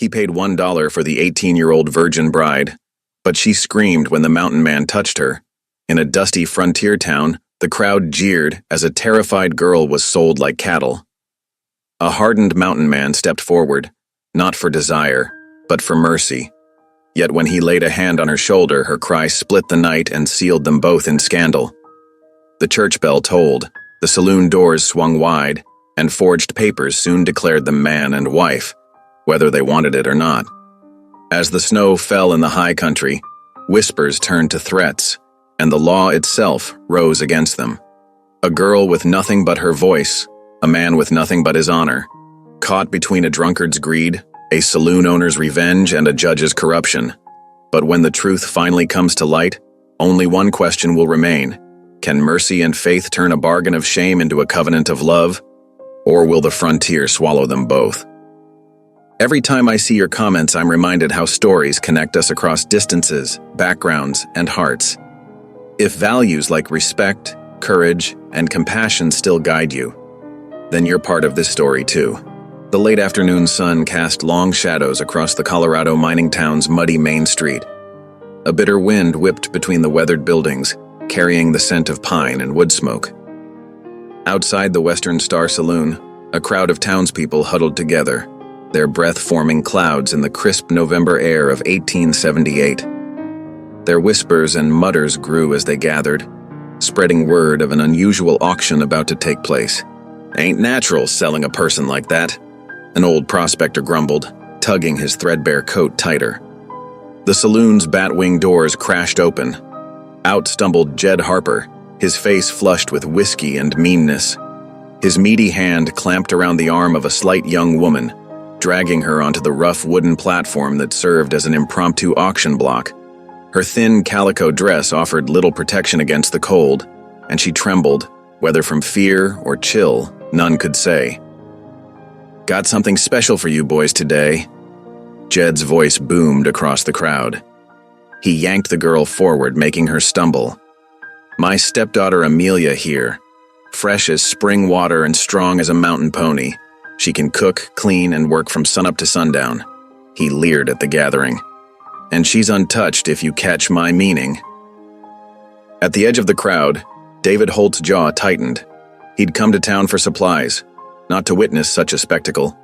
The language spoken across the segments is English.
He paid $1 for the 18-year-old virgin bride, but she screamed when the mountain man touched her. In a dusty frontier town, the crowd jeered as a terrified girl was sold like cattle. A hardened mountain man stepped forward, not for desire, but for mercy. Yet when he laid a hand on her shoulder, her cry split the night and sealed them both in scandal. The church bell tolled, the saloon doors swung wide, and forged papers soon declared them man and wife, whether they wanted it or not. As the snow fell in the high country, whispers turned to threats, and the law itself rose against them. A girl with nothing but her voice, a man with nothing but his honor, caught between a drunkard's greed, a saloon owner's revenge, and a judge's corruption. But when the truth finally comes to light, only one question will remain. Can mercy and faith turn a bargain of shame into a covenant of love? Or will the frontier swallow them both? Every time I see your comments, I'm reminded how stories connect us across distances, backgrounds, and hearts. If values like respect, courage, and compassion still guide you, then you're part of this story too. The late afternoon sun cast long shadows across the Colorado mining town's muddy main street. A bitter wind whipped between the weathered buildings, carrying the scent of pine and wood smoke. Outside the Western Star Saloon, a crowd of townspeople huddled together, their breath forming clouds in the crisp November air of 1878. Their whispers and mutters grew as they gathered, spreading word of an unusual auction about to take place. "Ain't natural selling a person like that," an old prospector grumbled, tugging his threadbare coat tighter. The saloon's bat-wing doors crashed open. Out stumbled Jed Harper, his face flushed with whiskey and meanness. His meaty hand clamped around the arm of a slight young woman, dragging her onto the rough wooden platform that served as an impromptu auction block. Her thin calico dress offered little protection against the cold, and she trembled, whether from fear or chill, none could say. "Got something special for you boys today." Jed's voice boomed across the crowd. He yanked the girl forward, making her stumble. "My stepdaughter Amelia here, fresh as spring water and strong as a mountain pony. She can cook, clean, and work from sunup to sundown." He leered at the gathering. "And she's untouched if you catch my meaning." At the edge of the crowd, David Holt's jaw tightened. He'd come to town for supplies, not to witness such a spectacle.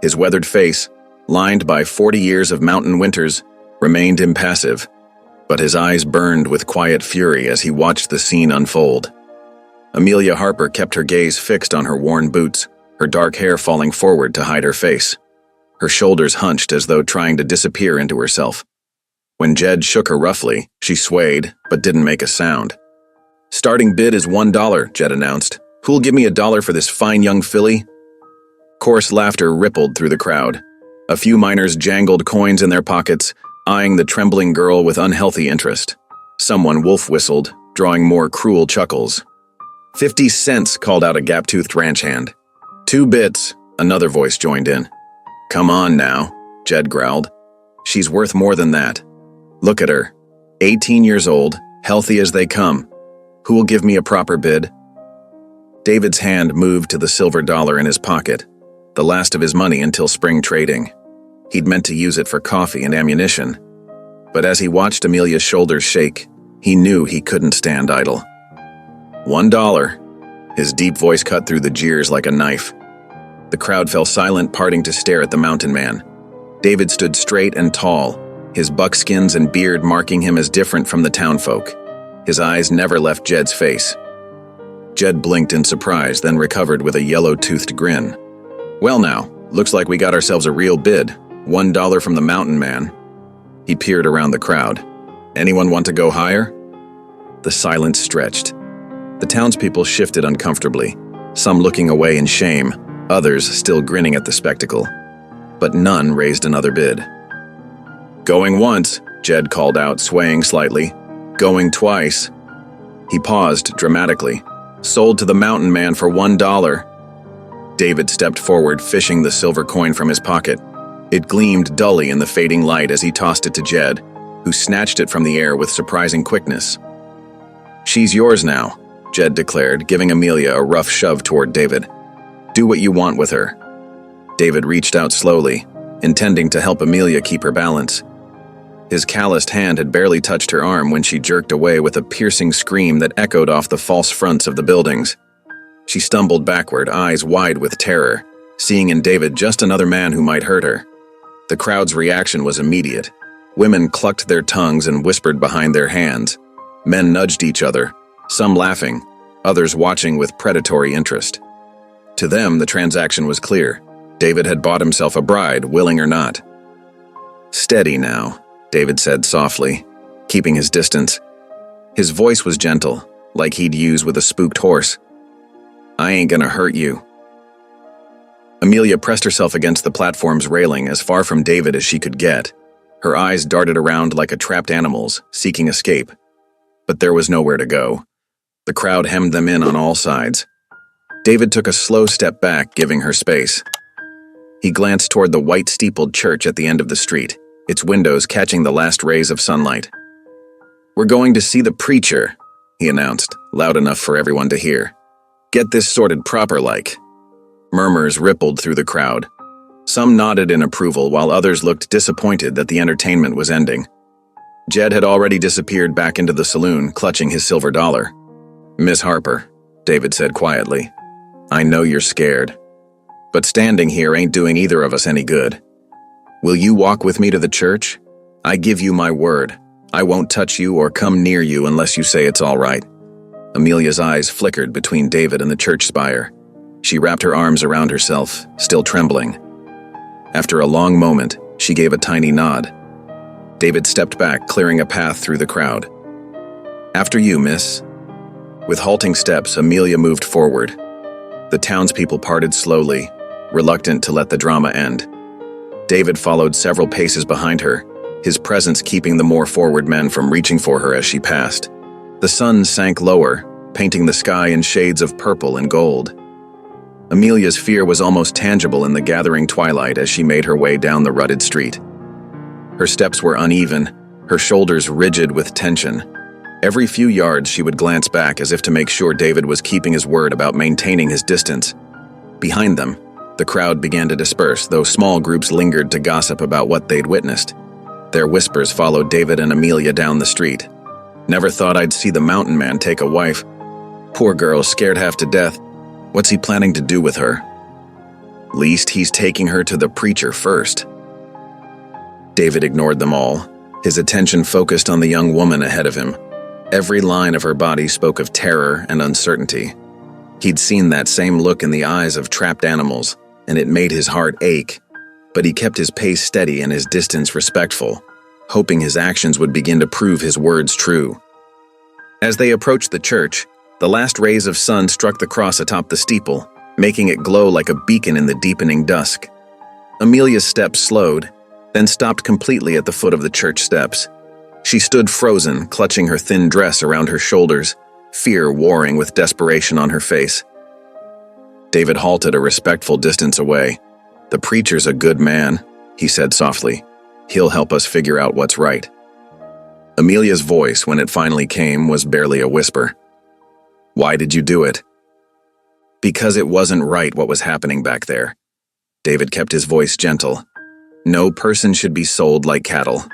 His weathered face, lined by 40 years of mountain winters, remained impassive, but his eyes burned with quiet fury as he watched the scene unfold. Amelia Harper kept her gaze fixed on her worn boots, her dark hair falling forward to hide her face. Her shoulders hunched as though trying to disappear into herself. When Jed shook her roughly, she swayed, but didn't make a sound. "Starting bid is $1, Jed announced. Who'll give me $1 for this fine young filly?" Coarse laughter rippled through the crowd. A few miners jangled coins in their pockets, eyeing the trembling girl with unhealthy interest. Someone wolf whistled, drawing more cruel chuckles. 50 cents, called out a gap-toothed ranch hand. 2 bits, another voice joined in. "Come on now," Jed growled. "She's worth more than that. Look at her, 18 years old, healthy as they come. Who will give me a proper bid?" David's hand moved to the silver dollar in his pocket, the last of his money until spring trading. He'd meant to use it for coffee and ammunition. But as he watched Amelia's shoulders shake, he knew he couldn't stand idle. $1. His deep voice cut through the jeers like a knife. The crowd fell silent, parting to stare at the mountain man. David stood straight and tall, his buckskins and beard marking him as different from the townfolk. His eyes never left Jed's face. Jed blinked in surprise, then recovered with a yellow-toothed grin. "Well now, looks like we got ourselves a real bid. $1 from the mountain man." He peered around the crowd. "Anyone want to go higher?" The silence stretched. The townspeople shifted uncomfortably, some looking away in shame, others still grinning at the spectacle. But none raised another bid. "Going once," Jed called out, swaying slightly. "Going twice." He paused dramatically. "Sold to the mountain man for $1. David stepped forward, fishing the silver coin from his pocket. It gleamed dully in the fading light as he tossed it to Jed, who snatched it from the air with surprising quickness. "She's yours now," Jed declared, giving Amelia a rough shove toward David. "Do what you want with her." David reached out slowly, intending to help Amelia keep her balance. His calloused hand had barely touched her arm when she jerked away with a piercing scream that echoed off the false fronts of the buildings. She stumbled backward, eyes wide with terror, seeing in David just another man who might hurt her. The crowd's reaction was immediate. Women clucked their tongues and whispered behind their hands. Men nudged each other, some laughing, others watching with predatory interest. To them, the transaction was clear. David had bought himself a bride, willing or not. "Steady now," David said softly, keeping his distance. His voice was gentle, like he'd use with a spooked horse. "I ain't gonna hurt you." Amelia pressed herself against the platform's railing as far from David as she could get. Her eyes darted around like a trapped animal's, seeking escape. But there was nowhere to go. The crowd hemmed them in on all sides. David took a slow step back, giving her space. He glanced toward the white steepled church at the end of the street, its windows catching the last rays of sunlight. "We're going to see the preacher," he announced, loud enough for everyone to hear. "Get this sorted proper like." Murmurs rippled through the crowd. Some nodded in approval while others looked disappointed that the entertainment was ending. Jed had already disappeared back into the saloon, clutching his silver dollar. "Miss Harper," David said quietly, "I know you're scared. But standing here ain't doing either of us any good. Will you walk with me to the church? I give you my word. I won't touch you or come near you unless you say it's all right." Amelia's eyes flickered between David and the church spire. She wrapped her arms around herself, still trembling. After a long moment, she gave a tiny nod. David stepped back, clearing a path through the crowd. "After you, miss." With halting steps, Amelia moved forward. The townspeople parted slowly, reluctant to let the drama end. David followed several paces behind her, his presence keeping the more forward men from reaching for her as she passed. The sun sank lower, painting the sky in shades of purple and gold. Amelia's fear was almost tangible in the gathering twilight as she made her way down the rutted street. Her steps were uneven, her shoulders rigid with tension. Every few yards she would glance back as if to make sure David was keeping his word about maintaining his distance. Behind them, the crowd began to disperse, though small groups lingered to gossip about what they'd witnessed. Their whispers followed David and Amelia down the street. "Never thought I'd see the mountain man take a wife. Poor girl, scared half to death. What's he planning to do with her? Least he's taking her to the preacher first." David ignored them all, his attention focused on the young woman ahead of him. Every line of her body spoke of terror and uncertainty. He'd seen that same look in the eyes of trapped animals, and it made his heart ache. But he kept his pace steady and his distance respectful, hoping his actions would begin to prove his words true. As they approached the church, the last rays of sun struck the cross atop the steeple, making it glow like a beacon in the deepening dusk. Amelia's steps slowed, then stopped completely at the foot of the church steps. She stood frozen, clutching her thin dress around her shoulders, fear warring with desperation on her face. David halted a respectful distance away. "The preacher's a good man," he said softly. "He'll help us figure out what's right." Amelia's voice, when it finally came, was barely a whisper. "Why did you do it?" "Because it wasn't right what was happening back there." David kept his voice gentle. "No person should be sold like cattle."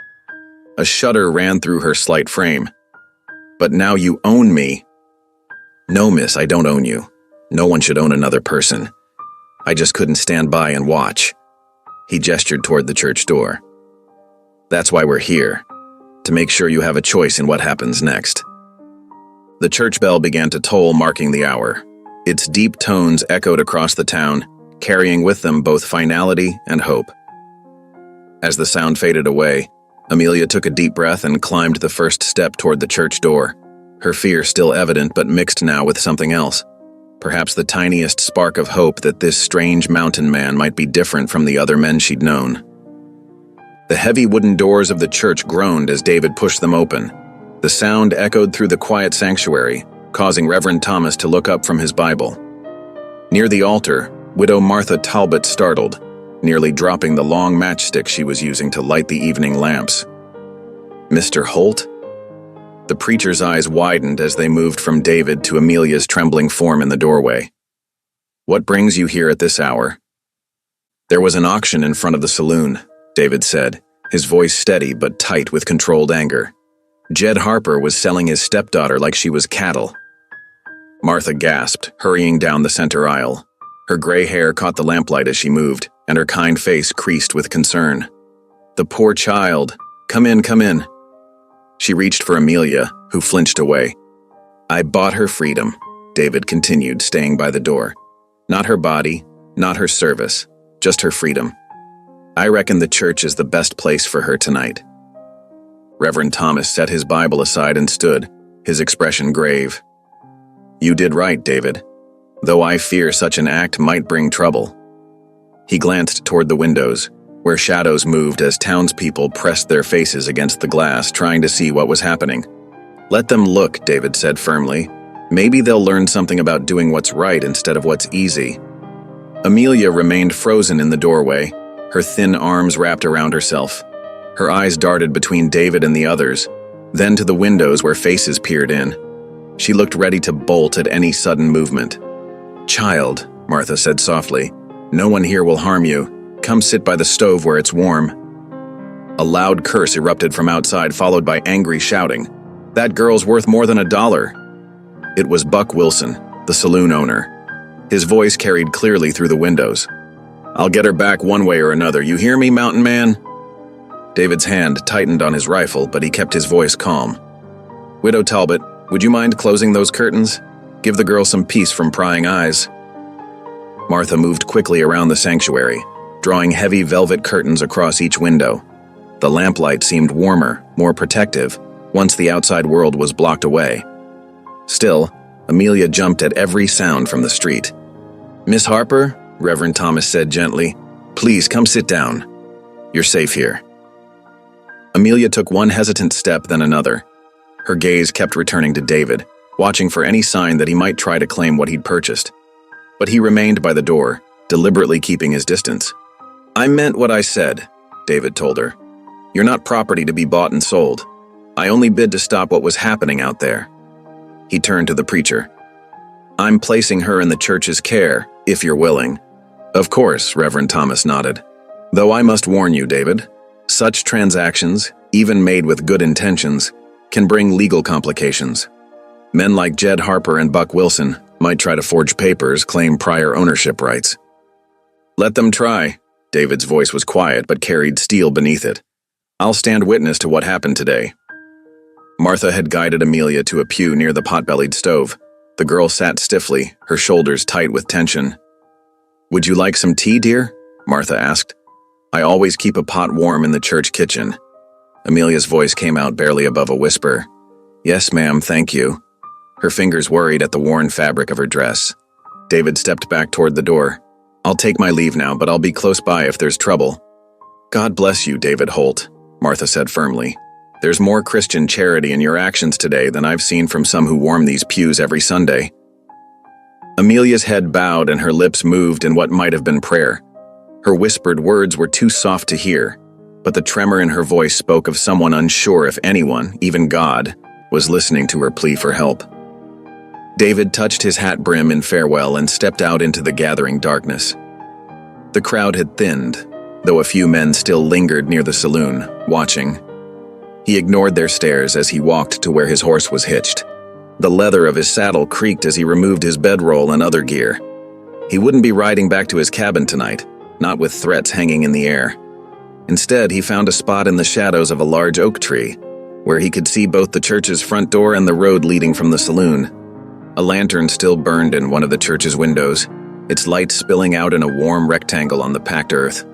A shudder ran through her slight frame. "But now you own me." "No, miss, I don't own you. No one should own another person. I just couldn't stand by and watch." He gestured toward the church door. "That's why we're here, to make sure you have a choice in what happens next." The church bell began to toll, marking the hour. Its deep tones echoed across the town, carrying with them both finality and hope. As the sound faded away, Amelia took a deep breath and climbed the first step toward the church door, her fear still evident but mixed now with something else. Perhaps the tiniest spark of hope that this strange mountain man might be different from the other men she'd known. The heavy wooden doors of the church groaned as David pushed them open. The sound echoed through the quiet sanctuary, causing Reverend Thomas to look up from his Bible. Near the altar, Widow Martha Talbot startled, nearly dropping the long matchstick she was using to light the evening lamps. "Mr. Holt?" The preacher's eyes widened as they moved from David to Amelia's trembling form in the doorway. "What brings you here at this hour?" There was an auction in front of the saloon, David said, his voice steady but tight with controlled anger. Jed Harper was selling his stepdaughter like she was cattle. Martha gasped, hurrying down the center aisle. Her gray hair caught the lamplight as she moved, and her kind face creased with concern. The poor child. Come in, come in. She reached for Amelia, who flinched away. I bought her freedom, David continued, staying by the door. Not her body, not her service, just her freedom. I reckon the church is the best place for her tonight. Reverend Thomas set his Bible aside and stood, his expression grave. You did right, David, though I fear such an act might bring trouble. He glanced toward the windows, where shadows moved as townspeople pressed their faces against the glass, trying to see what was happening. Let them look, David said firmly. Maybe they'll learn something about doing what's right instead of what's easy. Amelia remained frozen in the doorway, her thin arms wrapped around herself. Her eyes darted between David and the others, then to the windows where faces peered in. She looked ready to bolt at any sudden movement. Child, Martha said softly, no one here will harm you. Come sit by the stove where it's warm. A loud curse erupted from outside, followed by angry shouting. That girl's worth more than $1. It was Buck Wilson, the saloon owner. His voice carried clearly through the windows. I'll get her back one way or another. You hear me, mountain man? David's hand tightened on his rifle, but he kept his voice calm. Widow Talbot, would you mind closing those curtains? Give the girl some peace from prying eyes. Martha moved quickly around the sanctuary, drawing heavy velvet curtains across each window. The lamplight seemed warmer, more protective, once the outside world was blocked away. Still, Amelia jumped at every sound from the street. Miss Harper, Reverend Thomas said gently, please come sit down. You're safe here. Amelia took one hesitant step, then another. Her gaze kept returning to David, watching for any sign that he might try to claim what he'd purchased. But he remained by the door, deliberately keeping his distance. I meant what I said, David told her. You're not property to be bought and sold. I only bid to stop what was happening out there. He turned to the preacher. I'm placing her in the church's care, if you're willing. Of course, Reverend Thomas nodded. Though I must warn you, David, such transactions, even made with good intentions, can bring legal complications. Men like Jed Harper and Buck Wilson might try to forge papers, claim prior ownership rights. Let them try. David's voice was quiet but carried steel beneath it. I'll stand witness to what happened today. Martha had guided Amelia to a pew near the pot-bellied stove. The girl sat stiffly, her shoulders tight with tension. Would you like some tea, dear? Martha asked. I always keep a pot warm in the church kitchen. Amelia's voice came out barely above a whisper. Yes, ma'am, thank you. Her fingers worried at the worn fabric of her dress. David stepped back toward the door. I'll take my leave now, but I'll be close by if there's trouble. God bless you, David Holt, Martha said firmly. There's more Christian charity in your actions today than I've seen from some who warm these pews every Sunday. Amelia's head bowed and her lips moved in what might have been prayer. Her whispered words were too soft to hear, but the tremor in her voice spoke of someone unsure if anyone, even God, was listening to her plea for help. David touched his hat brim in farewell and stepped out into the gathering darkness. The crowd had thinned, though a few men still lingered near the saloon, watching. He ignored their stares as he walked to where his horse was hitched. The leather of his saddle creaked as he removed his bedroll and other gear. He wouldn't be riding back to his cabin tonight, not with threats hanging in the air. Instead, he found a spot in the shadows of a large oak tree, where he could see both the church's front door and the road leading from the saloon. A lantern still burned in one of the church's windows, its light spilling out in a warm rectangle on the packed earth.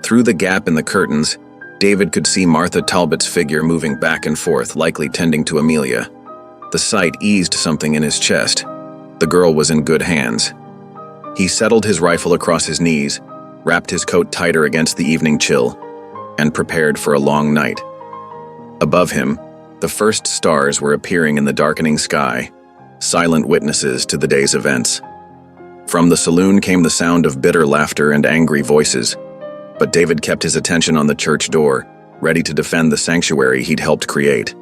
Through the gap in the curtains, David could see Martha Talbot's figure moving back and forth, likely tending to Amelia. The sight eased something in his chest. The girl was in good hands. He settled his rifle across his knees, wrapped his coat tighter against the evening chill, and prepared for a long night. Above him, the first stars were appearing in the darkening sky, silent witnesses to the day's events. From the saloon came the sound of bitter laughter and angry voices, but David kept his attention on the church door, ready to defend the sanctuary he'd helped create.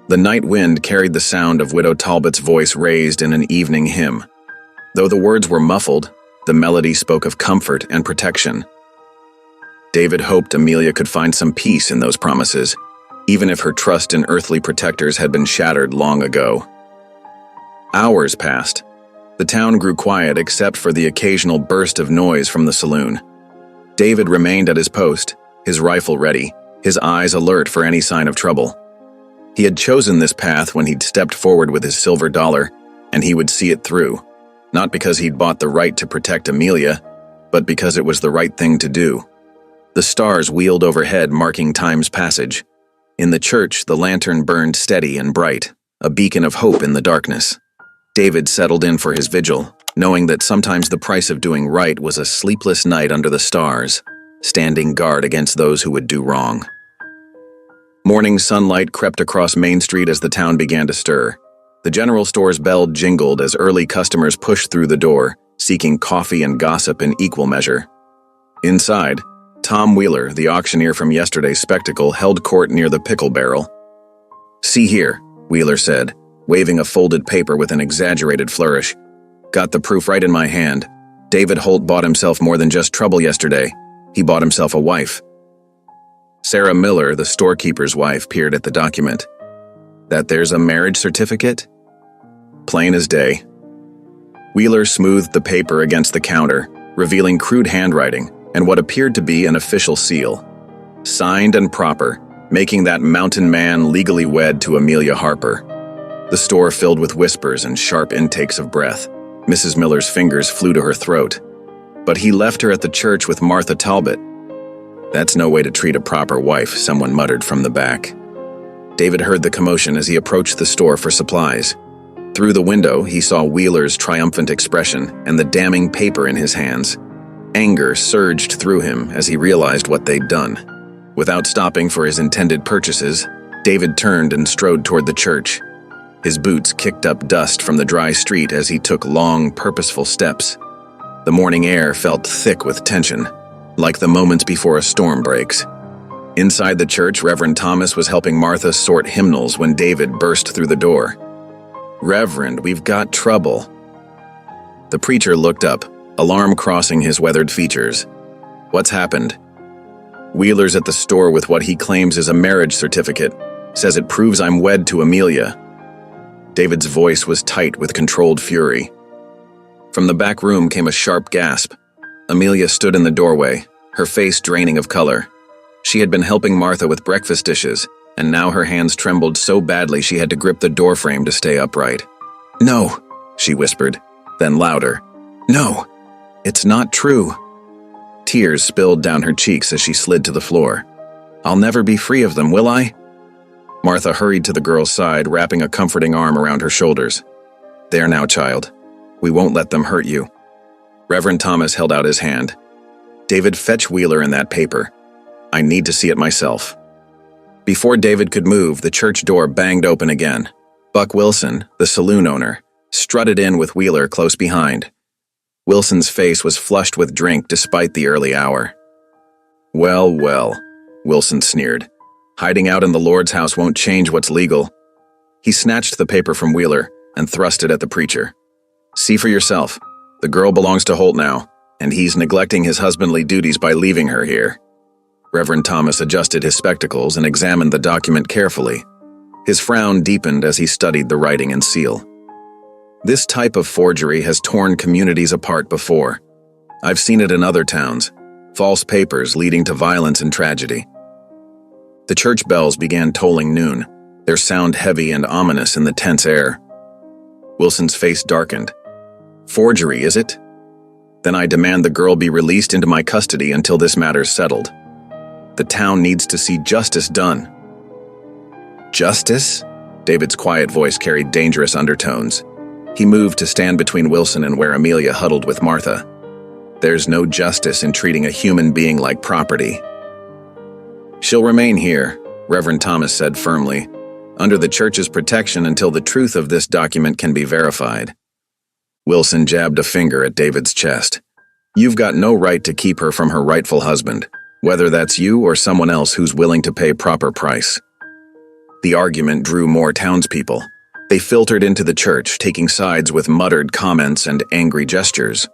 The night wind carried the sound of Widow Talbot's voice raised in an evening hymn. Though the words were muffled, The melody spoke of comfort and protection. David hoped Amelia could find some peace in those promises, even if her trust in earthly protectors had been shattered long ago. Hours passed. The town grew quiet except for the occasional burst of noise from the saloon. David remained at his post, his rifle ready, his eyes alert for any sign of trouble. He had chosen this path when he'd stepped forward with his silver dollar, and he would see it through, not because he'd bought the right to protect Amelia, but because it was the right thing to do. The stars wheeled overhead, marking time's passage. In the church, the lantern burned steady and bright, a beacon of hope in the darkness. David settled in for his vigil, knowing that sometimes the price of doing right was a sleepless night under the stars, standing guard against those who would do wrong. Morning sunlight crept across Main Street as the town began to stir. The general store's bell jingled as early customers pushed through the door, seeking coffee and gossip in equal measure. Inside, Tom Wheeler, the auctioneer from yesterday's spectacle, held court near the pickle barrel. "See here," Wheeler said, waving a folded paper with an exaggerated flourish. "Got the proof right in my hand. David Holt bought himself more than just trouble yesterday. He bought himself a wife." Sarah Miller, the storekeeper's wife, peered at the document. "That there's a marriage certificate?" Plain as day. Wheeler smoothed the paper against the counter, revealing crude handwriting and what appeared to be an official seal. Signed and proper, making that mountain man legally wed to Amelia Harper. The store filled with whispers and sharp intakes of breath. Mrs. Miller's fingers flew to her throat. "But he left her at the church with Martha Talbot." "That's no way to treat a proper wife," someone muttered from the back. David heard the commotion as he approached the store for supplies. Through the window, he saw Wheeler's triumphant expression and the damning paper in his hands. Anger surged through him as he realized what they'd done. Without stopping for his intended purchases, David turned and strode toward the church. His boots kicked up dust from the dry street as he took long, purposeful steps. The morning air felt thick with tension, like the moments before a storm breaks. Inside the church, Reverend Thomas was helping Martha sort hymnals when David burst through the door. "Reverend, we've got trouble." The preacher looked up, alarm crossing his weathered features. "What's happened?" "Wheeler's at the store with what he claims is a marriage certificate. Says it proves I'm wed to Amelia." David's voice was tight with controlled fury. From the back room came a sharp gasp. Amelia stood in the doorway, her face draining of color. She had been helping Martha with breakfast dishes, and now her hands trembled so badly she had to grip the doorframe to stay upright. "No," she whispered, then louder. "No, it's not true." Tears spilled down her cheeks as she slid to the floor. "I'll never be free of them, will I?" Martha hurried to the girl's side, wrapping a comforting arm around her shoulders. "There now, child. We won't let them hurt you." Reverend Thomas held out his hand. "David, fetch Wheeler and that paper. I need to see it myself." Before David could move, the church door banged open again. Buck Wilson, the saloon owner, strutted in with Wheeler close behind. Wilson's face was flushed with drink despite the early hour. "Well, well," Wilson sneered. "Hiding out in the Lord's house won't change what's legal." He snatched the paper from Wheeler and thrust it at the preacher. "See for yourself. The girl belongs to Holt now, and he's neglecting his husbandly duties by leaving her here." Reverend Thomas adjusted his spectacles and examined the document carefully. His frown deepened as he studied the writing and seal. "This type of forgery has torn communities apart before. I've seen it in other towns. False papers leading to violence and tragedy." The church bells began tolling noon, their sound heavy and ominous in the tense air. Wilson's face darkened. "Forgery, is it? Then I demand the girl be released into my custody until this matter's settled. The town needs to see justice done." "Justice?" David's quiet voice carried dangerous undertones. He moved to stand between Wilson and where Amelia huddled with Martha. "There's no justice in treating a human being like property." "She'll remain here," Reverend Thomas said firmly, "under the church's protection until the truth of this document can be verified." Wilson jabbed a finger at David's chest. "You've got no right to keep her from her rightful husband, whether that's you or someone else who's willing to pay proper price." The argument drew more townspeople. They filtered into the church, taking sides with muttered comments and angry gestures.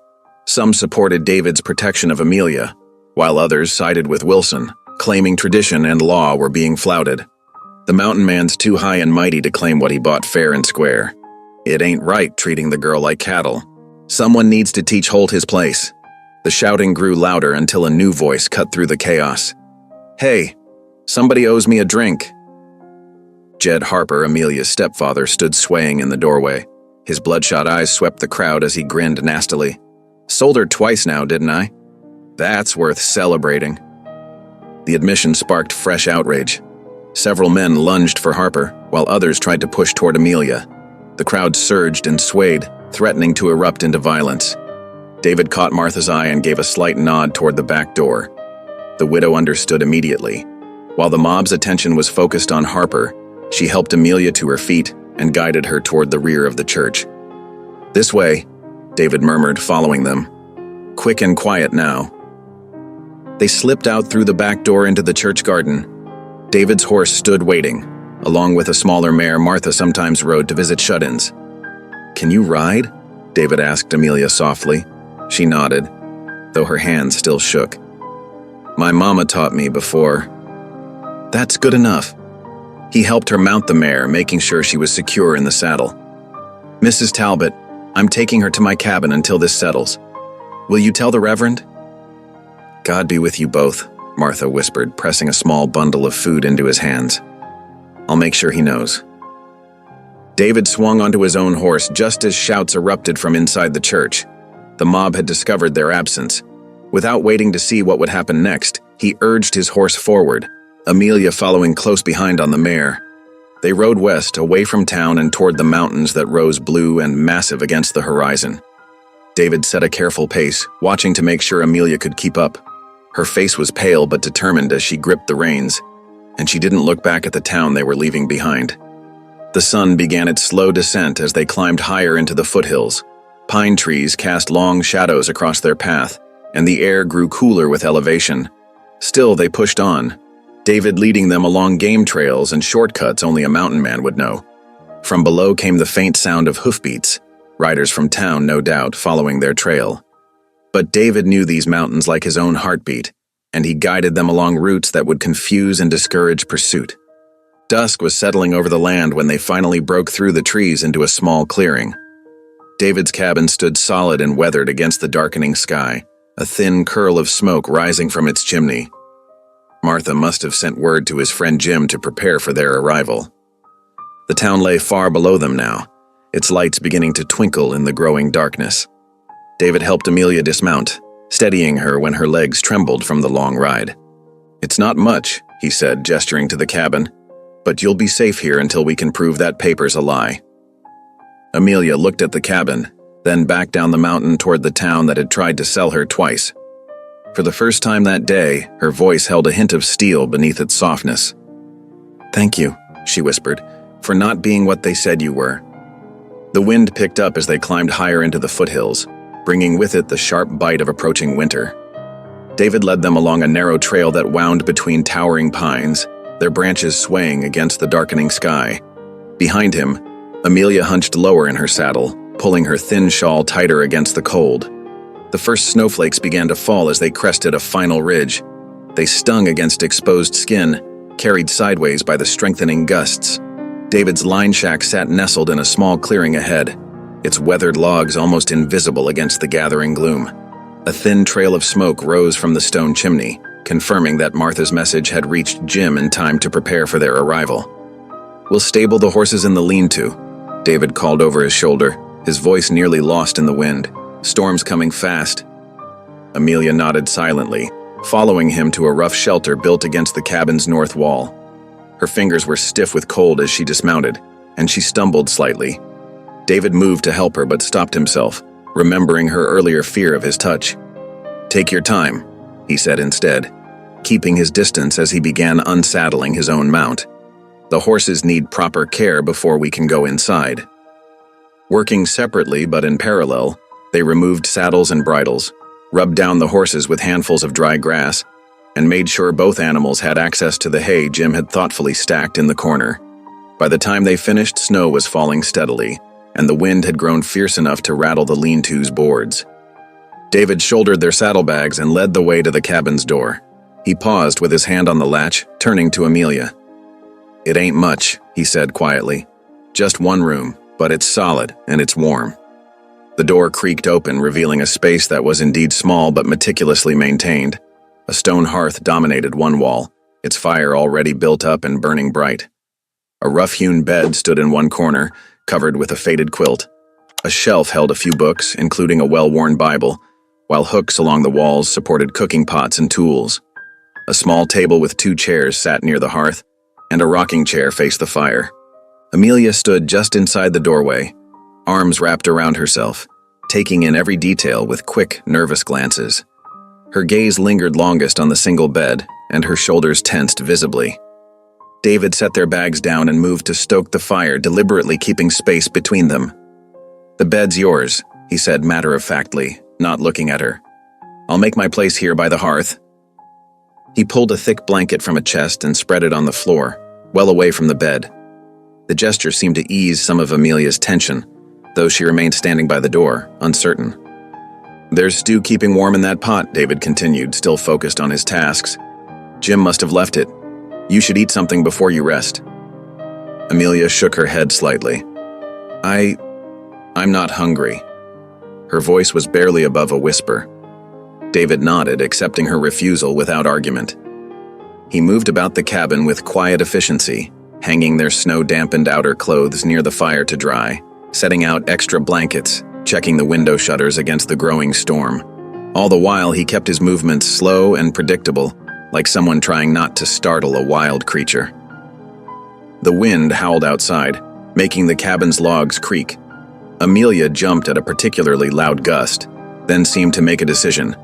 Some supported David's protection of Amelia, while others sided with Wilson, claiming tradition and law were being flouted. The mountain man's too high and mighty to claim what he bought fair and square. It ain't right treating the girl like cattle. Someone needs to teach Holt his place. The shouting grew louder until a new voice cut through the chaos. "Hey, somebody owes me a drink." Jed Harper, Amelia's stepfather, stood swaying in the doorway. His bloodshot eyes swept the crowd as he grinned nastily. "Sold her twice now, didn't I? That's worth celebrating." The admission sparked fresh outrage. Several men lunged for Harper, while others tried to push toward Amelia. The crowd surged and swayed, threatening to erupt into violence. David caught Martha's eye and gave a slight nod toward the back door. The widow understood immediately. While the mob's attention was focused on Harper, she helped Amelia to her feet and guided her toward the rear of the church. "This way," David murmured, following them. "Quick and quiet now." They slipped out through the back door into the church garden. David's horse stood waiting, along with a smaller mare Martha sometimes rode to visit shut-ins. "Can you ride?" David asked Amelia softly. She nodded, though her hands still shook. "My mama taught me before." "That's good enough." He helped her mount the mare, making sure she was secure in the saddle. "Mrs. Talbot, I'm taking her to my cabin until this settles. Will you tell the Reverend?" "God be with you both," Martha whispered, pressing a small bundle of food into his hands. "I'll make sure he knows." David swung onto his own horse just as shouts erupted from inside the church. The mob had discovered their absence. Without waiting to see what would happen next, he urged his horse forward, Amelia following close behind on the mare. They rode west, away from town and toward the mountains that rose blue and massive against the horizon. David set a careful pace, watching to make sure Amelia could keep up. Her face was pale but determined as she gripped the reins, and she didn't look back at the town they were leaving behind. The sun began its slow descent as they climbed higher into the foothills. Pine trees cast long shadows across their path, and the air grew cooler with elevation. Still, they pushed on, David leading them along game trails and shortcuts only a mountain man would know. From below came the faint sound of hoofbeats, riders from town, no doubt, following their trail. But David knew these mountains like his own heartbeat, and he guided them along routes that would confuse and discourage pursuit. Dusk was settling over the land when they finally broke through the trees into a small clearing. David's cabin stood solid and weathered against the darkening sky, a thin curl of smoke rising from its chimney. Martha must have sent word to his friend Jim to prepare for their arrival. The town lay far below them now, its lights beginning to twinkle in the growing darkness. David helped Amelia dismount, steadying her when her legs trembled from the long ride. "It's not much," he said, gesturing to the cabin, "but you'll be safe here until we can prove that paper's a lie." Amelia looked at the cabin, then back down the mountain toward the town that had tried to sell her twice. For the first time that day, her voice held a hint of steel beneath its softness. "Thank you," she whispered, "for not being what they said you were." The wind picked up as they climbed higher into the foothills, bringing with it the sharp bite of approaching winter. David led them along a narrow trail that wound between towering pines, their branches swaying against the darkening sky. Behind him, Amelia hunched lower in her saddle, pulling her thin shawl tighter against the cold. The first snowflakes began to fall as they crested a final ridge. They stung against exposed skin, carried sideways by the strengthening gusts. David's line shack sat nestled in a small clearing ahead, its weathered logs almost invisible against the gathering gloom. A thin trail of smoke rose from the stone chimney, confirming that Martha's message had reached Jim in time to prepare for their arrival. "We'll stable the horses in the lean-to," David called over his shoulder, his voice nearly lost in the wind. "Storm's coming fast." Amelia nodded silently, following him to a rough shelter built against the cabin's north wall. Her fingers were stiff with cold as she dismounted, and she stumbled slightly. David moved to help her but stopped himself, remembering her earlier fear of his touch. "Take your time," he said instead, keeping his distance as he began unsaddling his own mount. "The horses need proper care before we can go inside." Working separately but in parallel, they removed saddles and bridles, rubbed down the horses with handfuls of dry grass, and made sure both animals had access to the hay Jim had thoughtfully stacked in the corner. By the time they finished, snow was falling steadily, and the wind had grown fierce enough to rattle the lean-to's boards. David shouldered their saddlebags and led the way to the cabin's door. He paused with his hand on the latch, turning to Amelia. "It ain't much," he said quietly. "Just one room, but it's solid and it's warm." The door creaked open, revealing a space that was indeed small but meticulously maintained. A stone hearth dominated one wall, its fire already built up and burning bright. A rough-hewn bed stood in one corner, covered with a faded quilt. A shelf held a few books, including a well-worn Bible, while hooks along the walls supported cooking pots and tools. A small table with 2 chairs sat near the hearth, and a rocking chair faced the fire. Amelia stood just inside the doorway, arms wrapped around herself, taking in every detail with quick, nervous glances. Her gaze lingered longest on the single bed, and her shoulders tensed visibly. David set their bags down and moved to stoke the fire, deliberately keeping space between them. "The bed's yours," he said matter-of-factly, not looking at her. "I'll make my place here by the hearth." He pulled a thick blanket from a chest and spread it on the floor, well away from the bed. The gesture seemed to ease some of Amelia's tension, though she remained standing by the door, uncertain. "There's stew keeping warm in that pot," David continued, still focused on his tasks. "Jim must have left it. You should eat something before you rest." Amelia shook her head slightly. I'm not hungry." Her voice was barely above a whisper. David nodded, accepting her refusal without argument. He moved about the cabin with quiet efficiency, hanging their snow-dampened outer clothes near the fire to dry, setting out extra blankets, checking the window shutters against the growing storm. All the while, he kept his movements slow and predictable, like someone trying not to startle a wild creature. The wind howled outside, making the cabin's logs creak. Amelia jumped at a particularly loud gust, then seemed to make a decision.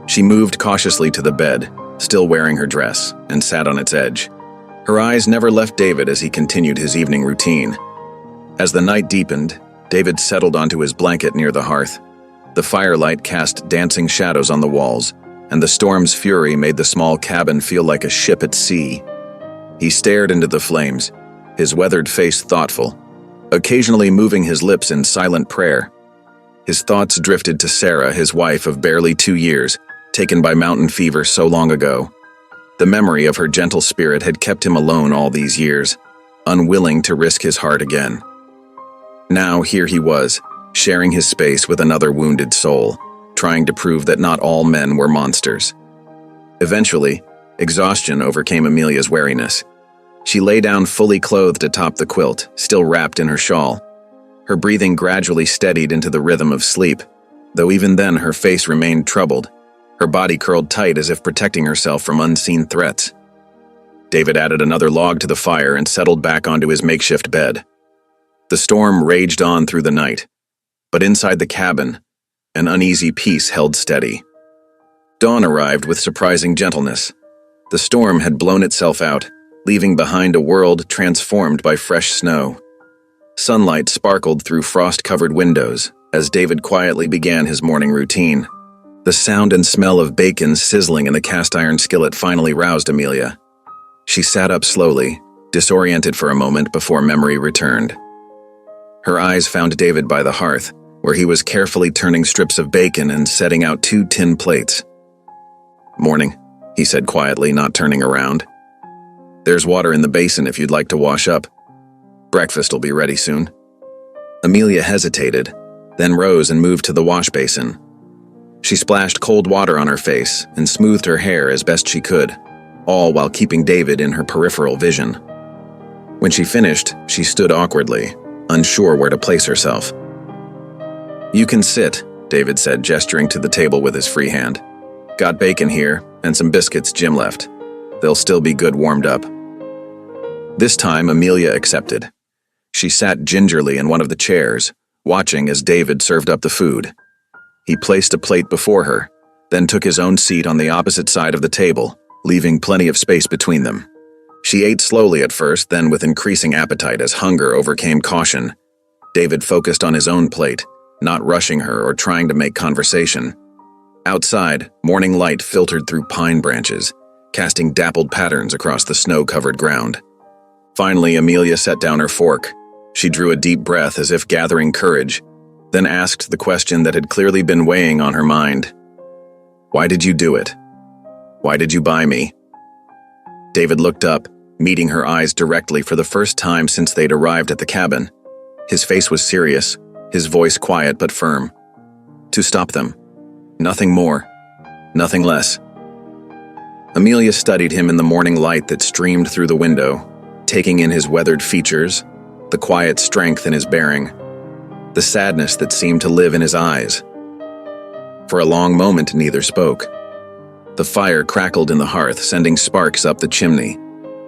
She moved cautiously to the bed, still wearing her dress, and sat on its edge. Her eyes never left David as he continued his evening routine. As the night deepened, David settled onto his blanket near the hearth. The firelight cast dancing shadows on the walls, and the storm's fury made the small cabin feel like a ship at sea. He stared into the flames, his weathered face thoughtful, occasionally moving his lips in silent prayer. His thoughts drifted to Sarah, his wife of barely 2 years, taken by mountain fever so long ago. The memory of her gentle spirit had kept him alone all these years, unwilling to risk his heart again. Now here he was, sharing his space with another wounded soul, trying to prove that not all men were monsters. Eventually, exhaustion overcame Amelia's wariness. She lay down fully clothed atop the quilt, still wrapped in her shawl. Her breathing gradually steadied into the rhythm of sleep, though even then her face remained troubled, her body curled tight as if protecting herself from unseen threats. David added another log to the fire and settled back onto his makeshift bed. The storm raged on through the night, but inside the cabin, an uneasy peace held steady. Dawn arrived with surprising gentleness. The storm had blown itself out, leaving behind a world transformed by fresh snow. Sunlight sparkled through frost-covered windows as David quietly began his morning routine. The sound and smell of bacon sizzling in the cast-iron skillet finally roused Amelia. She sat up slowly, disoriented for a moment before memory returned. Her eyes found David by the hearth, where he was carefully turning strips of bacon and setting out 2 tin plates. "Morning," he said quietly, not turning around. "There's water in the basin if you'd like to wash up. Breakfast'll be ready soon." Amelia hesitated, then rose and moved to the wash basin. She splashed cold water on her face and smoothed her hair as best she could, all while keeping David in her peripheral vision. When she finished, she stood awkwardly, unsure where to place herself. "You can sit," David said, gesturing to the table with his free hand. "Got bacon here, and some biscuits Jim left. They'll still be good warmed up." This time, Amelia accepted. She sat gingerly in one of the chairs, watching as David served up the food. He placed a plate before her, then took his own seat on the opposite side of the table, leaving plenty of space between them. She ate slowly at first, then with increasing appetite as hunger overcame caution. David focused on his own plate, not rushing her or trying to make conversation. Outside, morning light filtered through pine branches, casting dappled patterns across the snow-covered ground. Finally, Amelia set down her fork. She drew a deep breath as if gathering courage, then asked the question that had clearly been weighing on her mind. "Why did you do it? Why did you buy me?" David looked up, meeting her eyes directly for the first time since they'd arrived at the cabin. His face was serious, his voice quiet but firm. "To stop them. Nothing more. Nothing less." Amelia studied him in the morning light that streamed through the window, taking in his weathered features, the quiet strength in his bearing, the sadness that seemed to live in his eyes. For a long moment, neither spoke. The fire crackled in the hearth, sending sparks up the chimney.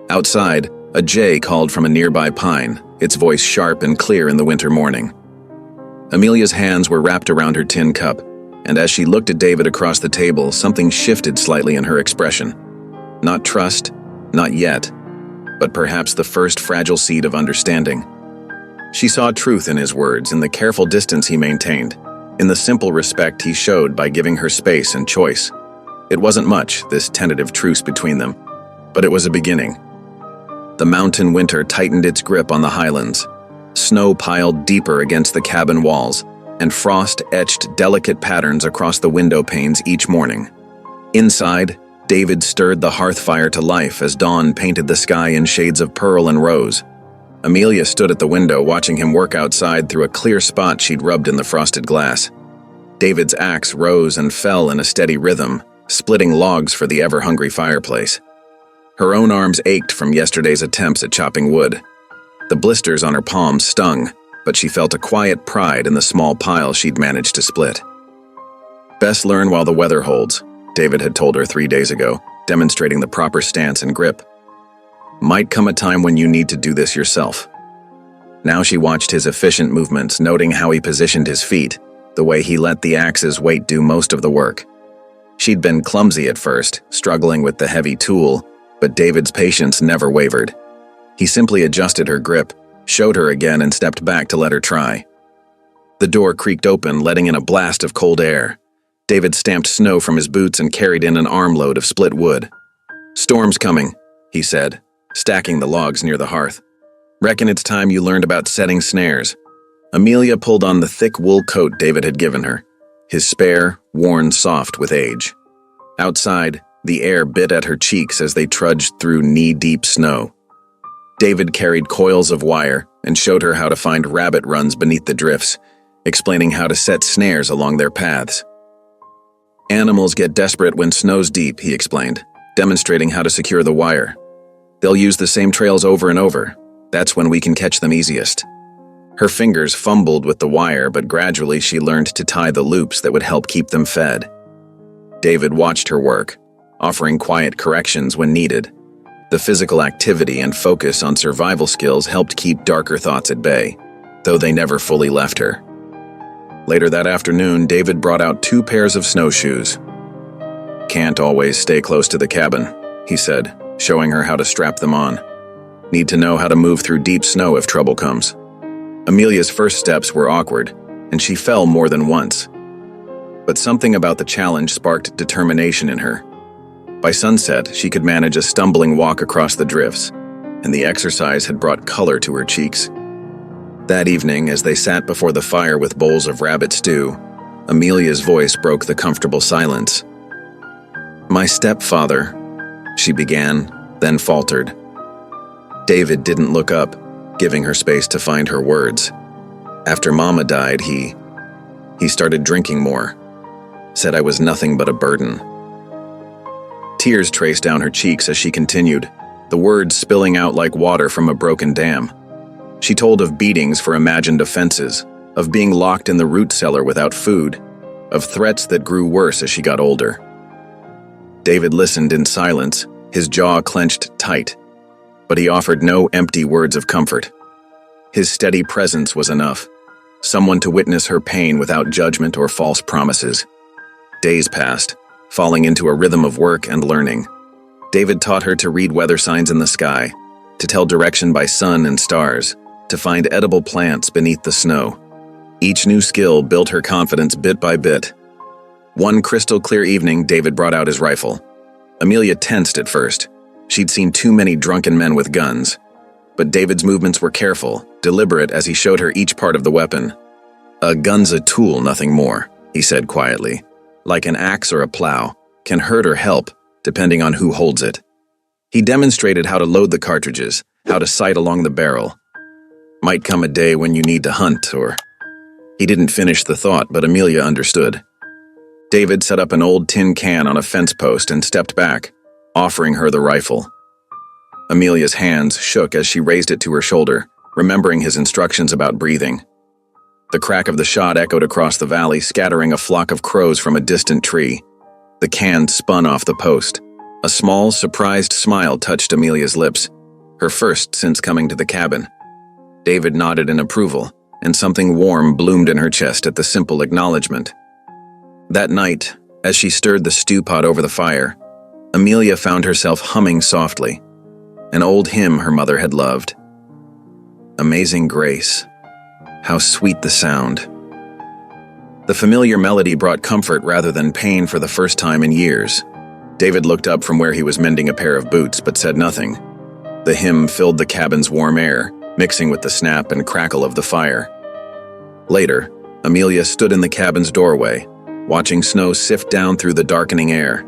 Outside, a jay called from a nearby pine, its voice sharp and clear in the winter morning. Amelia's hands were wrapped around her tin cup, and as she looked at David across the table, something shifted slightly in her expression. Not trust, not yet, but perhaps the first fragile seed of understanding. She saw truth in his words, in the careful distance he maintained, in the simple respect he showed by giving her space and choice. It wasn't much, this tentative truce between them, but it was a beginning. The mountain winter tightened its grip on the highlands. Snow piled deeper against the cabin walls, and frost etched delicate patterns across the window panes each morning. Inside, David stirred the hearth fire to life as dawn painted the sky in shades of pearl and rose. Amelia stood at the window watching him work outside through a clear spot she'd rubbed in the frosted glass. David's axe rose and fell in a steady rhythm, splitting logs for the ever-hungry fireplace. Her own arms ached from yesterday's attempts at chopping wood. The blisters on her palms stung, but she felt a quiet pride in the small pile she'd managed to split. "Best learn while the weather holds," David had told her 3 days ago, demonstrating the proper stance and grip. "Might come a time when you need to do this yourself." Now she watched his efficient movements, noting how he positioned his feet, the way he let the axe's weight do most of the work. She'd been clumsy at first, struggling with the heavy tool, but David's patience never wavered. He simply adjusted her grip, showed her again, and stepped back to let her try. The door creaked open, letting in a blast of cold air. David stamped snow from his boots and carried in an armload of split wood. "Storm's coming," he said, stacking the logs near the hearth. "Reckon it's time you learned about setting snares." Amelia pulled on the thick wool coat David had given her, his spare, worn soft with age. Outside, the air bit at her cheeks as they trudged through knee-deep snow. David carried coils of wire and showed her how to find rabbit runs beneath the drifts, explaining how to set snares along their paths. "Animals get desperate when snow's deep," he explained, demonstrating how to secure the wire. "They'll use the same trails over and over. That's when we can catch them easiest." Her fingers fumbled with the wire, but gradually she learned to tie the loops that would help keep them fed. David watched her work, offering quiet corrections when needed. The physical activity and focus on survival skills helped keep darker thoughts at bay, though they never fully left her. Later that afternoon, David brought out 2 pairs of snowshoes. "Can't always stay close to the cabin," he said, showing her how to strap them on. "Need to know how to move through deep snow if trouble comes." Amelia's first steps were awkward, and she fell more than once. But something about the challenge sparked determination in her. By sunset, she could manage a stumbling walk across the drifts, and the exercise had brought color to her cheeks. That evening, as they sat before the fire with bowls of rabbit stew, Amelia's voice broke the comfortable silence. "My stepfather," she began, then faltered. David didn't look up, giving her space to find her words. "After Mama died, he started drinking more. Said I was nothing but a burden." Tears traced down her cheeks as she continued, the words spilling out like water from a broken dam. She told of beatings for imagined offenses, of being locked in the root cellar without food, of threats that grew worse as she got older. David listened in silence, his jaw clenched tight, but he offered no empty words of comfort. His steady presence was enough, someone to witness her pain without judgment or false promises. Days passed, falling into a rhythm of work and learning. David taught her to read weather signs in the sky, to tell direction by sun and stars, to find edible plants beneath the snow. Each new skill built her confidence bit by bit. One crystal-clear evening, David brought out his rifle. Amelia tensed at first. She'd seen too many drunken men with guns. But David's movements were careful, deliberate as he showed her each part of the weapon. "A gun's a tool, nothing more," he said quietly. "Like an axe or a plow, can hurt or help, depending on who holds it." He demonstrated how to load the cartridges, how to sight along the barrel. "Might come a day when you need to hunt, or—" He didn't finish the thought, but Amelia understood. David set up an old tin can on a fence post and stepped back, offering her the rifle. Amelia's hands shook as she raised it to her shoulder, remembering his instructions about breathing. The crack of the shot echoed across the valley, scattering a flock of crows from a distant tree. The can spun off the post. A small, surprised smile touched Amelia's lips, her first since coming to the cabin. David nodded in approval, and something warm bloomed in her chest at the simple acknowledgement. That night, as she stirred the stew pot over the fire, Amelia found herself humming softly, an old hymn her mother had loved. Amazing Grace. How sweet the sound. The familiar melody brought comfort rather than pain for the first time in years. David looked up from where he was mending a pair of boots but said nothing. The hymn filled the cabin's warm air, mixing with the snap and crackle of the fire. Later, Amelia stood in the cabin's doorway, watching snow sift down through the darkening air.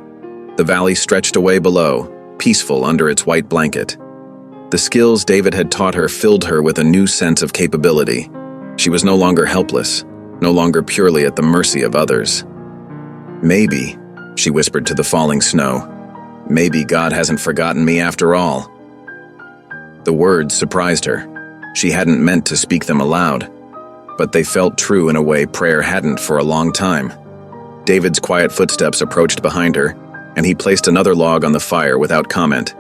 The valley stretched away below, peaceful under its white blanket. The skills David had taught her filled her with a new sense of capability. She was no longer helpless, no longer purely at the mercy of others. "Maybe," she whispered to the falling snow, "maybe God hasn't forgotten me after all." The words surprised her. She hadn't meant to speak them aloud, but they felt true in a way prayer hadn't for a long time. David's quiet footsteps approached behind her, and he placed another log on the fire without comment.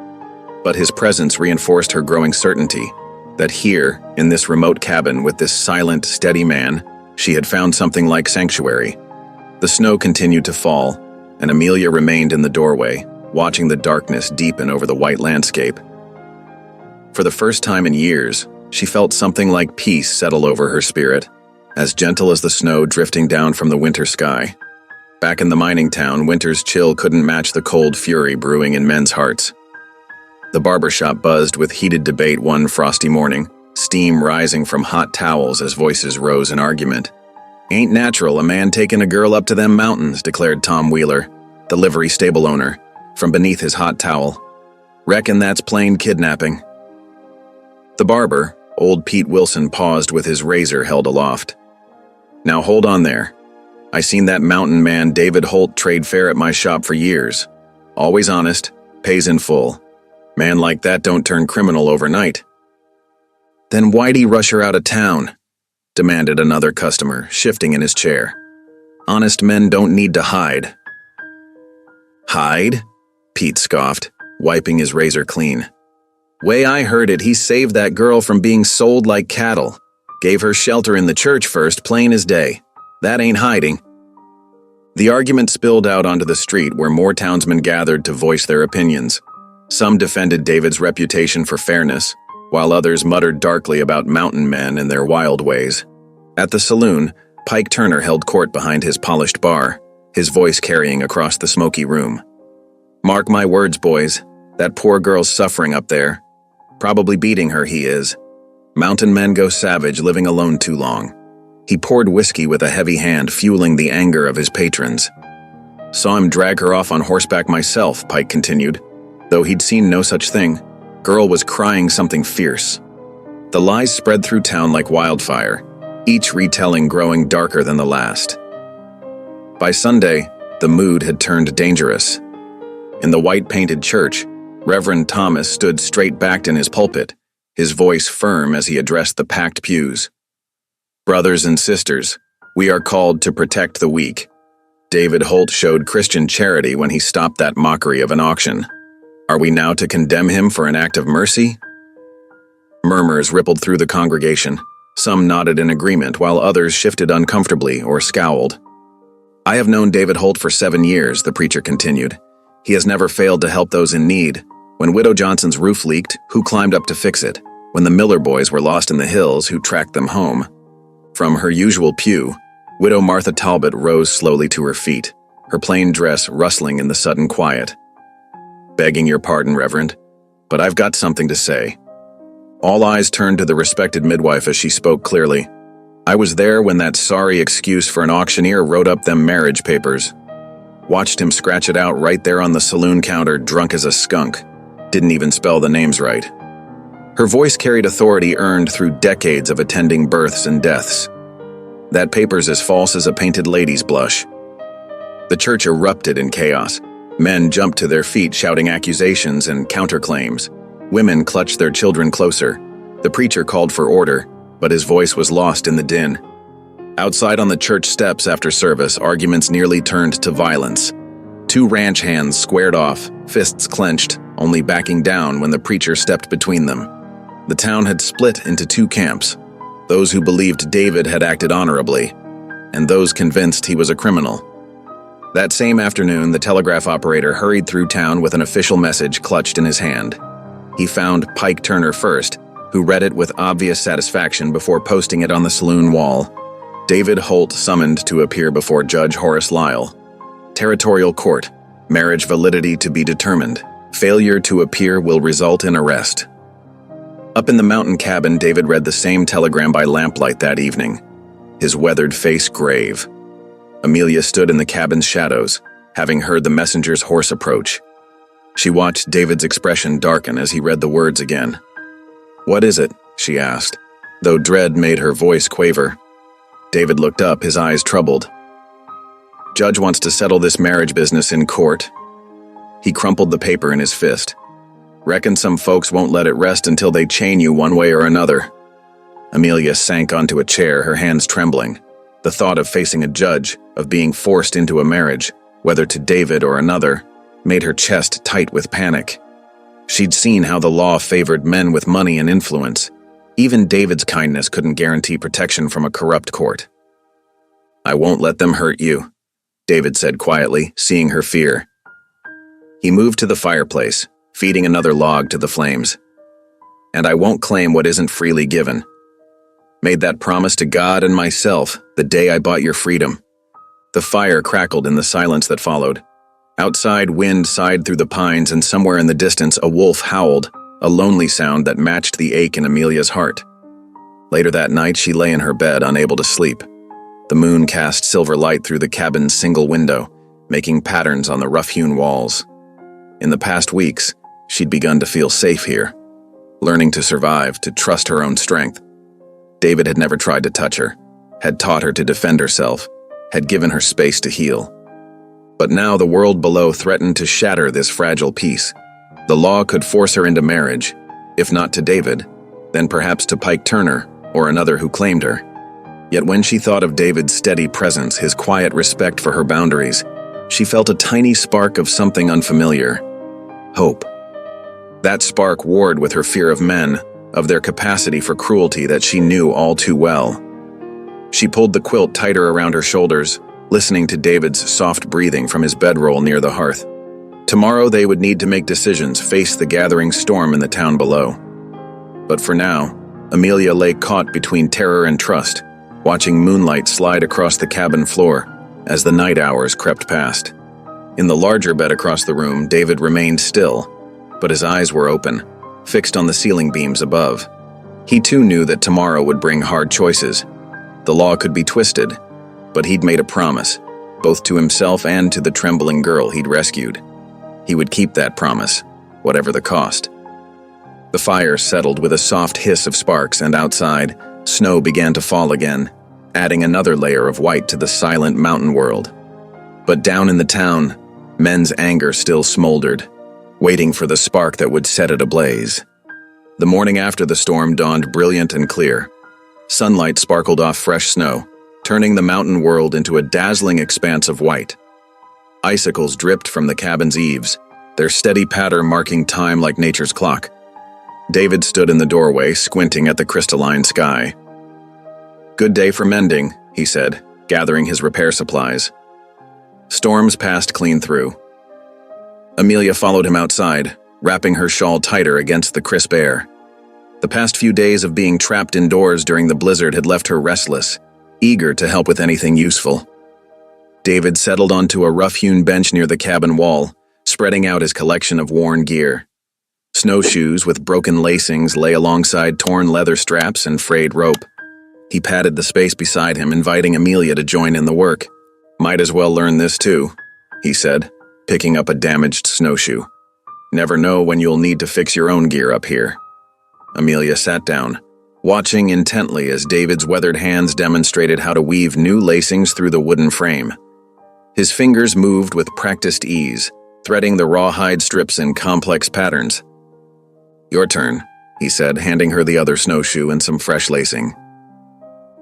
But his presence reinforced her growing certainty that here, in this remote cabin with this silent, steady man, she had found something like sanctuary. The snow continued to fall, and Amelia remained in the doorway, watching the darkness deepen over the white landscape. For the first time in years, she felt something like peace settle over her spirit, as gentle as the snow drifting down from the winter sky. Back in the mining town, winter's chill couldn't match the cold fury brewing in men's hearts. The barber shop buzzed with heated debate one frosty morning, steam rising from hot towels as voices rose in argument. "Ain't natural a man taking a girl up to them mountains," declared Tom Wheeler, the livery stable owner, from beneath his hot towel. "Reckon that's plain kidnapping." The barber, old Pete Wilson, paused with his razor held aloft. "Now hold on there. I seen that mountain man David Holt trade fare at my shop for years. Always honest, pays in full. Man like that don't turn criminal overnight." "Then why'd he rush her out of town?" demanded another customer, shifting in his chair. "Honest men don't need to hide." "Hide?" Pete scoffed, wiping his razor clean. "Way I heard it, he saved that girl from being sold like cattle. Gave her shelter in the church first, plain as day. That ain't hiding." The argument spilled out onto the street where more townsmen gathered to voice their opinions. Some defended David's reputation for fairness, while others muttered darkly about mountain men and their wild ways. At the saloon, Pike Turner held court behind his polished bar, his voice carrying across the smoky room. "Mark my words, boys. That poor girl's suffering up there. Probably beating her, he is. Mountain men go savage living alone too long." He poured whiskey with a heavy hand, fueling the anger of his patrons. "Saw him drag her off on horseback myself," Pike continued. Though he'd seen no such thing, girl was crying something fierce. The lies spread through town like wildfire, each retelling growing darker than the last. By Sunday, the mood had turned dangerous. In the white-painted church, Reverend Thomas stood straight-backed in his pulpit, his voice firm as he addressed the packed pews. "Brothers and sisters, we are called to protect the weak." David Holt showed Christian charity when he stopped that mockery of an auction. Are we now to condemn him for an act of mercy? Murmurs rippled through the congregation. Some nodded in agreement, while others shifted uncomfortably or scowled. "I have known David Holt for 7 years," the preacher continued. "He has never failed to help those in need. When Widow Johnson's roof leaked, who climbed up to fix it? When the Miller boys were lost in the hills, who tracked them home?" From her usual pew, Widow Martha Talbot rose slowly to her feet, her plain dress rustling in the sudden quiet. "Begging your pardon, Reverend, but I've got something to say." All eyes turned to the respected midwife as she spoke clearly. I was there when that sorry excuse for an auctioneer wrote up them marriage papers. Watched him scratch it out right there on the saloon counter, drunk as a skunk. Didn't even spell the names right. Her voice carried authority earned through decades of attending births and deaths. That paper's as false as a painted lady's blush. The church erupted in chaos. Men jumped to their feet shouting accusations and counterclaims. Women clutched their children closer. The preacher called for order, but his voice was lost in the din. Outside on the church steps after service, arguments nearly turned to violence. Two ranch hands squared off, fists clenched, only backing down when the preacher stepped between them. The town had split into two camps, those who believed David had acted honorably, and those convinced he was a criminal. That same afternoon, the telegraph operator hurried through town with an official message clutched in his hand. He found Pike Turner first, who read it with obvious satisfaction before posting it on the saloon wall. David Holt summoned to appear before Judge Horace Lyle. Territorial court. Marriage validity to be determined. Failure to appear will result in arrest. Up in the mountain cabin, David read the same telegram by lamplight that evening, his weathered face grave. Amelia stood in the cabin's shadows, having heard the messenger's hoarse approach. She watched David's expression darken as he read the words again. "What is it?" she asked, though dread made her voice quaver. David looked up, his eyes troubled. "Judge wants to settle this marriage business in court." He crumpled the paper in his fist. "Reckon some folks won't let it rest until they chain you one way or another." Amelia sank onto a chair, her hands trembling. The thought of facing a judge, of being forced into a marriage, whether to David or another, made her chest tight with panic. She'd seen how the law favored men with money and influence. Even David's kindness couldn't guarantee protection from a corrupt court. "I won't let them hurt you," David said quietly, seeing her fear. He moved to the fireplace, feeding another log to the flames. "And I won't claim what isn't freely given. Made that promise to God and myself the day I bought your freedom." The fire crackled in the silence that followed. Outside, wind sighed through the pines, and somewhere in the distance a wolf howled, a lonely sound that matched the ache in Amelia's heart. Later that night, she lay in her bed, unable to sleep. The moon cast silver light through the cabin's single window, making patterns on the rough-hewn walls. In the past weeks, she'd begun to feel safe here, learning to survive, to trust her own strength. David had never tried to touch her, had taught her to defend herself, had given her space to heal. But now the world below threatened to shatter this fragile peace. The law could force her into marriage, if not to David, then perhaps to Pike Turner or another who claimed her. Yet when she thought of David's steady presence, his quiet respect for her boundaries, she felt a tiny spark of something unfamiliar. Hope. That spark warred with her fear of men, of their capacity for cruelty that she knew all too well. She pulled the quilt tighter around her shoulders, listening to David's soft breathing from his bedroll near the hearth. Tomorrow they would need to make decisions, face the gathering storm in the town below. But for now, Amelia lay caught between terror and trust, watching moonlight slide across the cabin floor as the night hours crept past. In the larger bed across the room, David remained still, but his eyes were open, fixed on the ceiling beams above. He too knew that tomorrow would bring hard choices. The law could be twisted, but he'd made a promise, both to himself and to the trembling girl he'd rescued. He would keep that promise, whatever the cost. The fire settled with a soft hiss of sparks, and outside, snow began to fall again, adding another layer of white to the silent mountain world. But down in the town, men's anger still smoldered, waiting for the spark that would set it ablaze. The morning after the storm dawned brilliant and clear. Sunlight sparkled off fresh snow, turning the mountain world into a dazzling expanse of white. Icicles dripped from the cabin's eaves, their steady patter marking time like nature's clock. David stood in the doorway, squinting at the crystalline sky. "Good day for mending," he said, gathering his repair supplies. Storms passed clean through. Amelia followed him outside, wrapping her shawl tighter against the crisp air. The past few days of being trapped indoors during the blizzard had left her restless, eager to help with anything useful. David settled onto a rough-hewn bench near the cabin wall, spreading out his collection of worn gear. Snowshoes with broken lacings lay alongside torn leather straps and frayed rope. He patted the space beside him, inviting Amelia to join in the work. "Might as well learn this too," he said, picking up a damaged snowshoe. "Never know when you'll need to fix your own gear up here." Amelia sat down, watching intently as David's weathered hands demonstrated how to weave new lacings through the wooden frame. His fingers moved with practiced ease, threading the rawhide strips in complex patterns. "Your turn," he said, handing her the other snowshoe and some fresh lacing.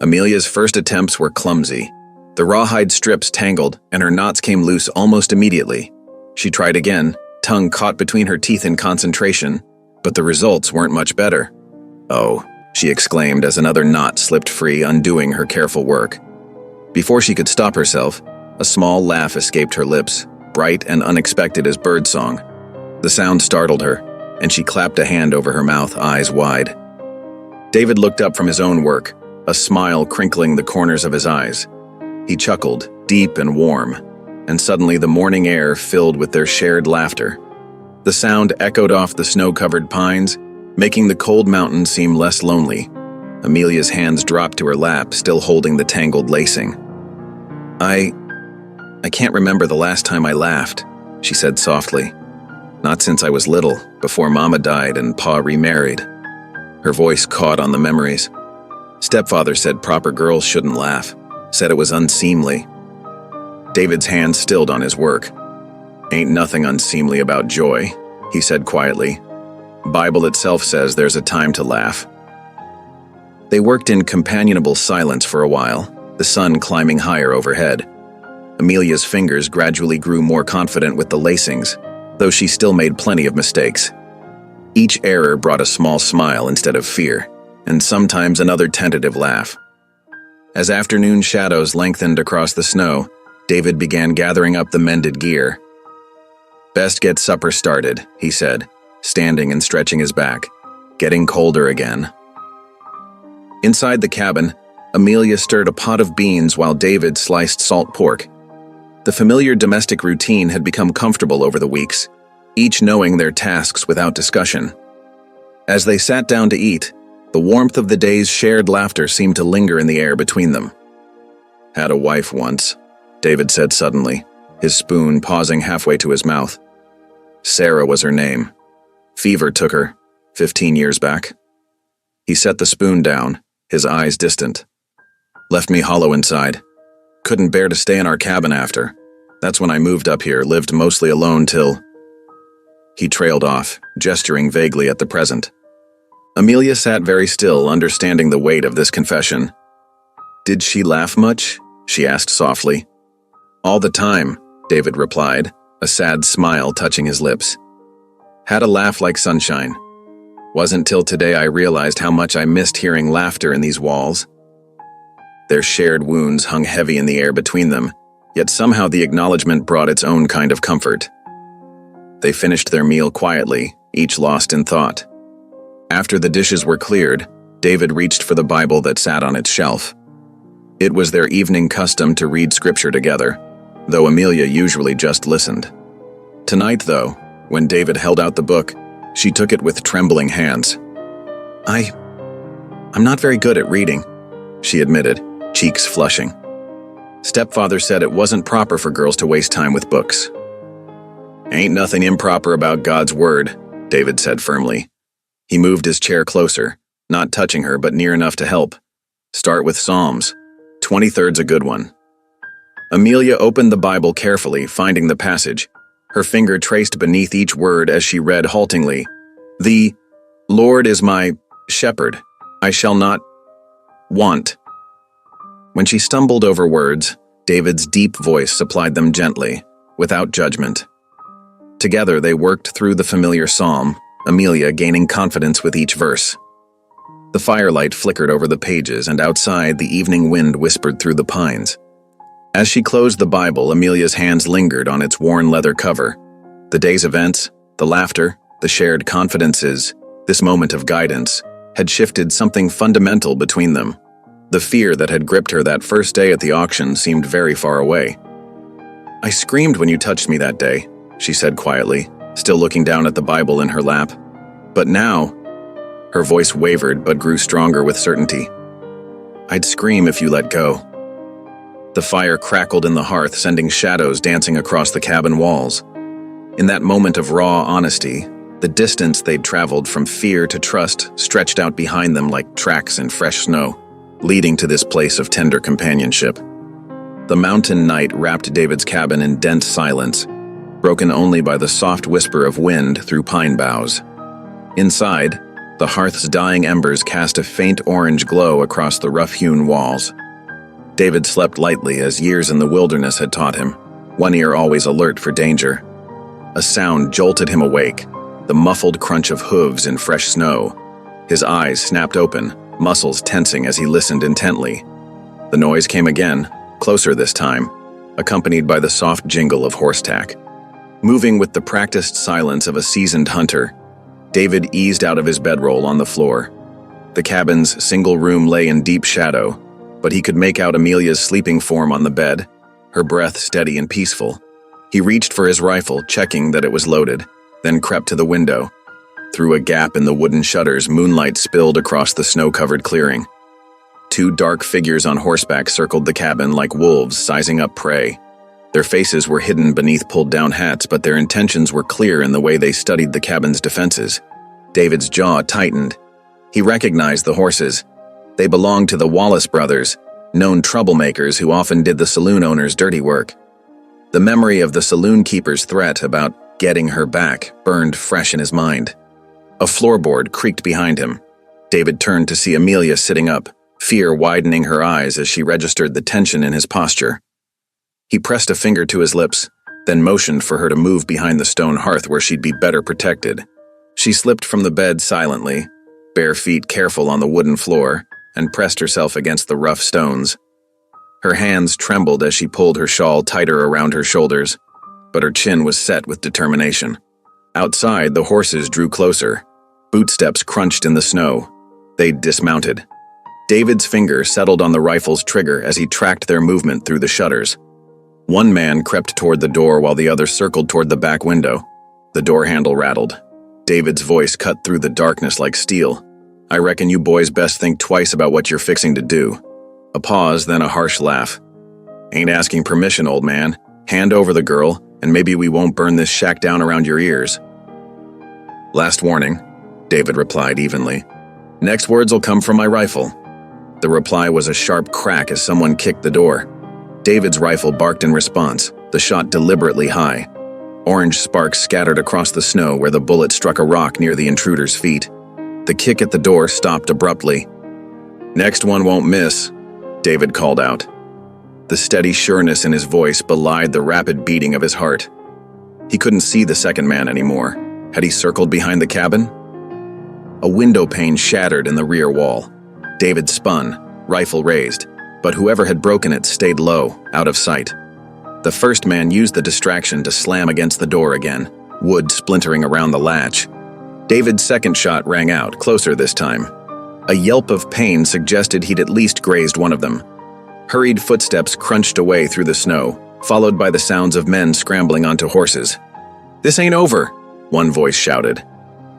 Amelia's first attempts were clumsy. The rawhide strips tangled, and her knots came loose almost immediately. She tried again, tongue caught between her teeth in concentration, but the results weren't much better. "Oh," she exclaimed as another knot slipped free, undoing her careful work. Before she could stop herself, a small laugh escaped her lips, bright and unexpected as birdsong. The sound startled her, and she clapped a hand over her mouth, eyes wide. David looked up from his own work, a smile crinkling the corners of his eyes. He chuckled, deep and warm, and suddenly the morning air filled with their shared laughter. The sound echoed off the snow-covered pines, making the cold mountain seem less lonely. Amelia's hands dropped to her lap, still holding the tangled lacing. I can't remember the last time I laughed," she said softly. "Not since I was little, before Mama died and Pa remarried." Her voice caught on the memories. "Stepfather said proper girls shouldn't laugh, said it was unseemly." David's hand stilled on his work. "Ain't nothing unseemly about joy," he said quietly. "Bible itself says there's a time to laugh." They worked in companionable silence for a while, the sun climbing higher overhead. Amelia's fingers gradually grew more confident with the lacings, though she still made plenty of mistakes. Each error brought a small smile instead of fear, and sometimes another tentative laugh. As afternoon shadows lengthened across the snow, David began gathering up the mended gear. "Best get supper started," he said, standing and stretching his back. "Getting colder again." Inside the cabin, Amelia stirred a pot of beans while David sliced salt pork. The familiar domestic routine had become comfortable over the weeks, each knowing their tasks without discussion. As they sat down to eat, the warmth of the day's shared laughter seemed to linger in the air between them. "Had a wife once," David said suddenly, his spoon pausing halfway to his mouth. "Sarah was her name. Fever took her, 15 years back." He set the spoon down, his eyes distant. "Left me hollow inside. Couldn't bear to stay in our cabin after. That's when I moved up here, lived mostly alone till—" He trailed off, gesturing vaguely at the present. Amelia sat very still, understanding the weight of this confession. "Did she laugh much?" she asked softly. "All the time," David replied, a sad smile touching his lips. "Had a laugh like sunshine. Wasn't till today I realized how much I missed hearing laughter in these walls." Their shared wounds hung heavy in the air between them, yet somehow the acknowledgement brought its own kind of comfort. They finished their meal quietly, each lost in thought. After the dishes were cleared, David reached for the Bible that sat on its shelf. It was their evening custom to read scripture together, though Amelia usually just listened. Tonight, though, when David held out the book, she took it with trembling hands. I'm not very good at reading," she admitted, cheeks flushing. "Stepfather said it wasn't proper for girls to waste time with books." "Ain't nothing improper about God's word," David said firmly. He moved his chair closer, not touching her but near enough to help. "Start with Psalms. 23rd's a good one." Amelia opened the Bible carefully, finding the passage. Her finger traced beneath each word as she read haltingly, "The Lord is my shepherd. I shall not want." When she stumbled over words, David's deep voice supplied them gently, without judgment. Together they worked through the familiar psalm, Amelia gaining confidence with each verse. The firelight flickered over the pages, and outside the evening wind whispered through the pines. As she closed the Bible, Amelia's hands lingered on its worn leather cover. The day's events, the laughter, the shared confidences, this moment of guidance, had shifted something fundamental between them. The fear that had gripped her that first day at the auction seemed very far away. "I screamed when you touched me that day," she said quietly, still looking down at the Bible in her lap. "But now—" Her voice wavered but grew stronger with certainty. I'd scream if you let go." The fire crackled in the hearth, sending shadows dancing across the cabin walls. In that moment of raw honesty, the distance they'd traveled from fear to trust stretched out behind them like tracks in fresh snow, leading to this place of tender companionship. The mountain night wrapped David's cabin in dense silence, broken only by the soft whisper of wind through pine boughs. Inside, the hearth's dying embers cast a faint orange glow across the rough-hewn walls. David slept lightly as years in the wilderness had taught him, one ear always alert for danger. A sound jolted him awake, the muffled crunch of hooves in fresh snow. His eyes snapped open, muscles tensing as he listened intently. The noise came again, closer this time, accompanied by the soft jingle of horsetack. Moving with the practiced silence of a seasoned hunter, David eased out of his bedroll on the floor. The cabin's single room lay in deep shadow, but he could make out Amelia's sleeping form on the bed, her breath steady and peaceful. He reached for his rifle, checking that it was loaded, then crept to the window. Through a gap in the wooden shutters, moonlight spilled across the snow-covered clearing. Two dark figures on horseback circled the cabin like wolves sizing up prey. Their faces were hidden beneath pulled-down hats, but their intentions were clear in the way they studied the cabin's defenses. David's jaw tightened. He recognized the horses. They belonged to the Wallace brothers, known troublemakers who often did the saloon owner's dirty work. The memory of the saloon keeper's threat about getting her back burned fresh in his mind. A floorboard creaked behind him. David turned to see Amelia sitting up, fear widening her eyes as she registered the tension in his posture. He pressed a finger to his lips, then motioned for her to move behind the stone hearth where she'd be better protected. She slipped from the bed silently, bare feet careful on the wooden floor, and pressed herself against the rough stones. Her hands trembled as she pulled her shawl tighter around her shoulders, but her chin was set with determination. Outside, the horses drew closer. Bootsteps crunched in the snow. They'd dismounted. David's finger settled on the rifle's trigger as he tracked their movement through the shutters. One man crept toward the door while the other circled toward the back window. The door handle rattled. David's voice cut through the darkness like steel. "I reckon you boys best think twice about what you're fixing to do." A pause, then a harsh laugh. "Ain't asking permission, old man. Hand over the girl, and maybe we won't burn this shack down around your ears." "Last warning," David replied evenly. "Next words'll come from my rifle." The reply was a sharp crack as someone kicked the door. David's rifle barked in response, the shot deliberately high. Orange sparks scattered across the snow where the bullet struck a rock near the intruder's feet. The kick at the door stopped abruptly. "Next one won't miss," David called out. The steady sureness in his voice belied the rapid beating of his heart. He couldn't see the second man anymore. Had he circled behind the cabin? A window pane shattered in the rear wall. David spun, rifle raised, but whoever had broken it stayed low, out of sight. The first man used the distraction to slam against the door again, wood splintering around the latch. David's second shot rang out, closer this time. A yelp of pain suggested he'd at least grazed one of them. Hurried footsteps crunched away through the snow, followed by the sounds of men scrambling onto horses. "This ain't over," one voice shouted.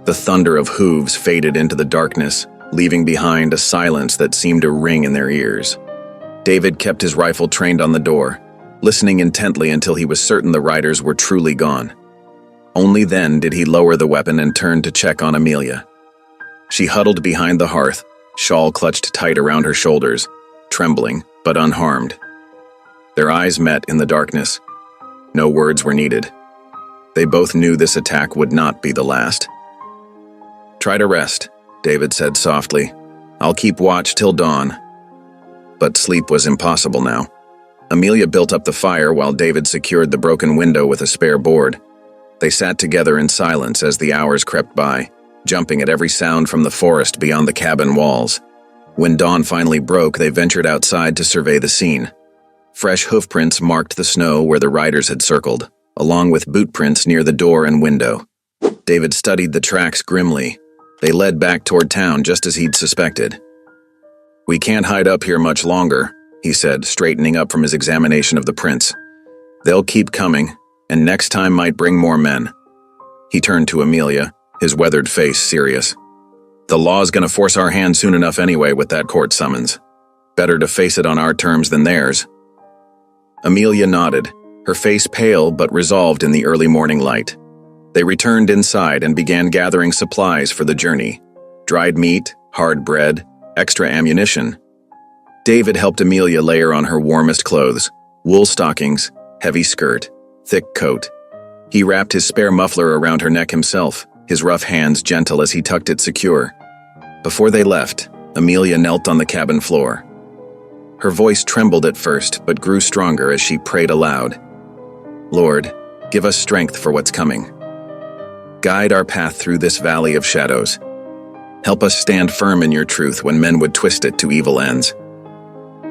The thunder of hooves faded into the darkness, leaving behind a silence that seemed to ring in their ears. David kept his rifle trained on the door, listening intently until he was certain the riders were truly gone. Only then did he lower the weapon and turn to check on Amelia. She huddled behind the hearth, shawl clutched tight around her shoulders, trembling but unharmed. Their eyes met in the darkness. No words were needed. They both knew this attack would not be the last. "Try to rest," David said softly. "I'll keep watch till dawn." But sleep was impossible now. Amelia built up the fire while David secured the broken window with a spare board. They sat together in silence as the hours crept by, jumping at every sound from the forest beyond the cabin walls. When dawn finally broke, they ventured outside to survey the scene. Fresh hoofprints marked the snow where the riders had circled, along with bootprints near the door and window. David studied the tracks grimly. They led back toward town just as he'd suspected. "We can't hide up here much longer," he said, straightening up from his examination of the prints. "They'll keep coming, and next time might bring more men." He turned to Amelia, his weathered face serious. "The law's gonna force our hand soon enough anyway with that court summons." Better to face it on our terms than theirs. Amelia nodded, her face pale but resolved in the early morning light. They returned inside and began gathering supplies for the journey. Dried meat, hard bread, extra ammunition. David helped Amelia layer on her warmest clothes, wool stockings, heavy skirt, thick coat. He wrapped his spare muffler around her neck himself, his rough hands gentle as he tucked it secure. Before they left, Amelia knelt on the cabin floor. Her voice trembled at first, but grew stronger as she prayed aloud. Lord, give us strength for what's coming. Guide our path through this valley of shadows. Help us stand firm in your truth when men would twist it to evil ends.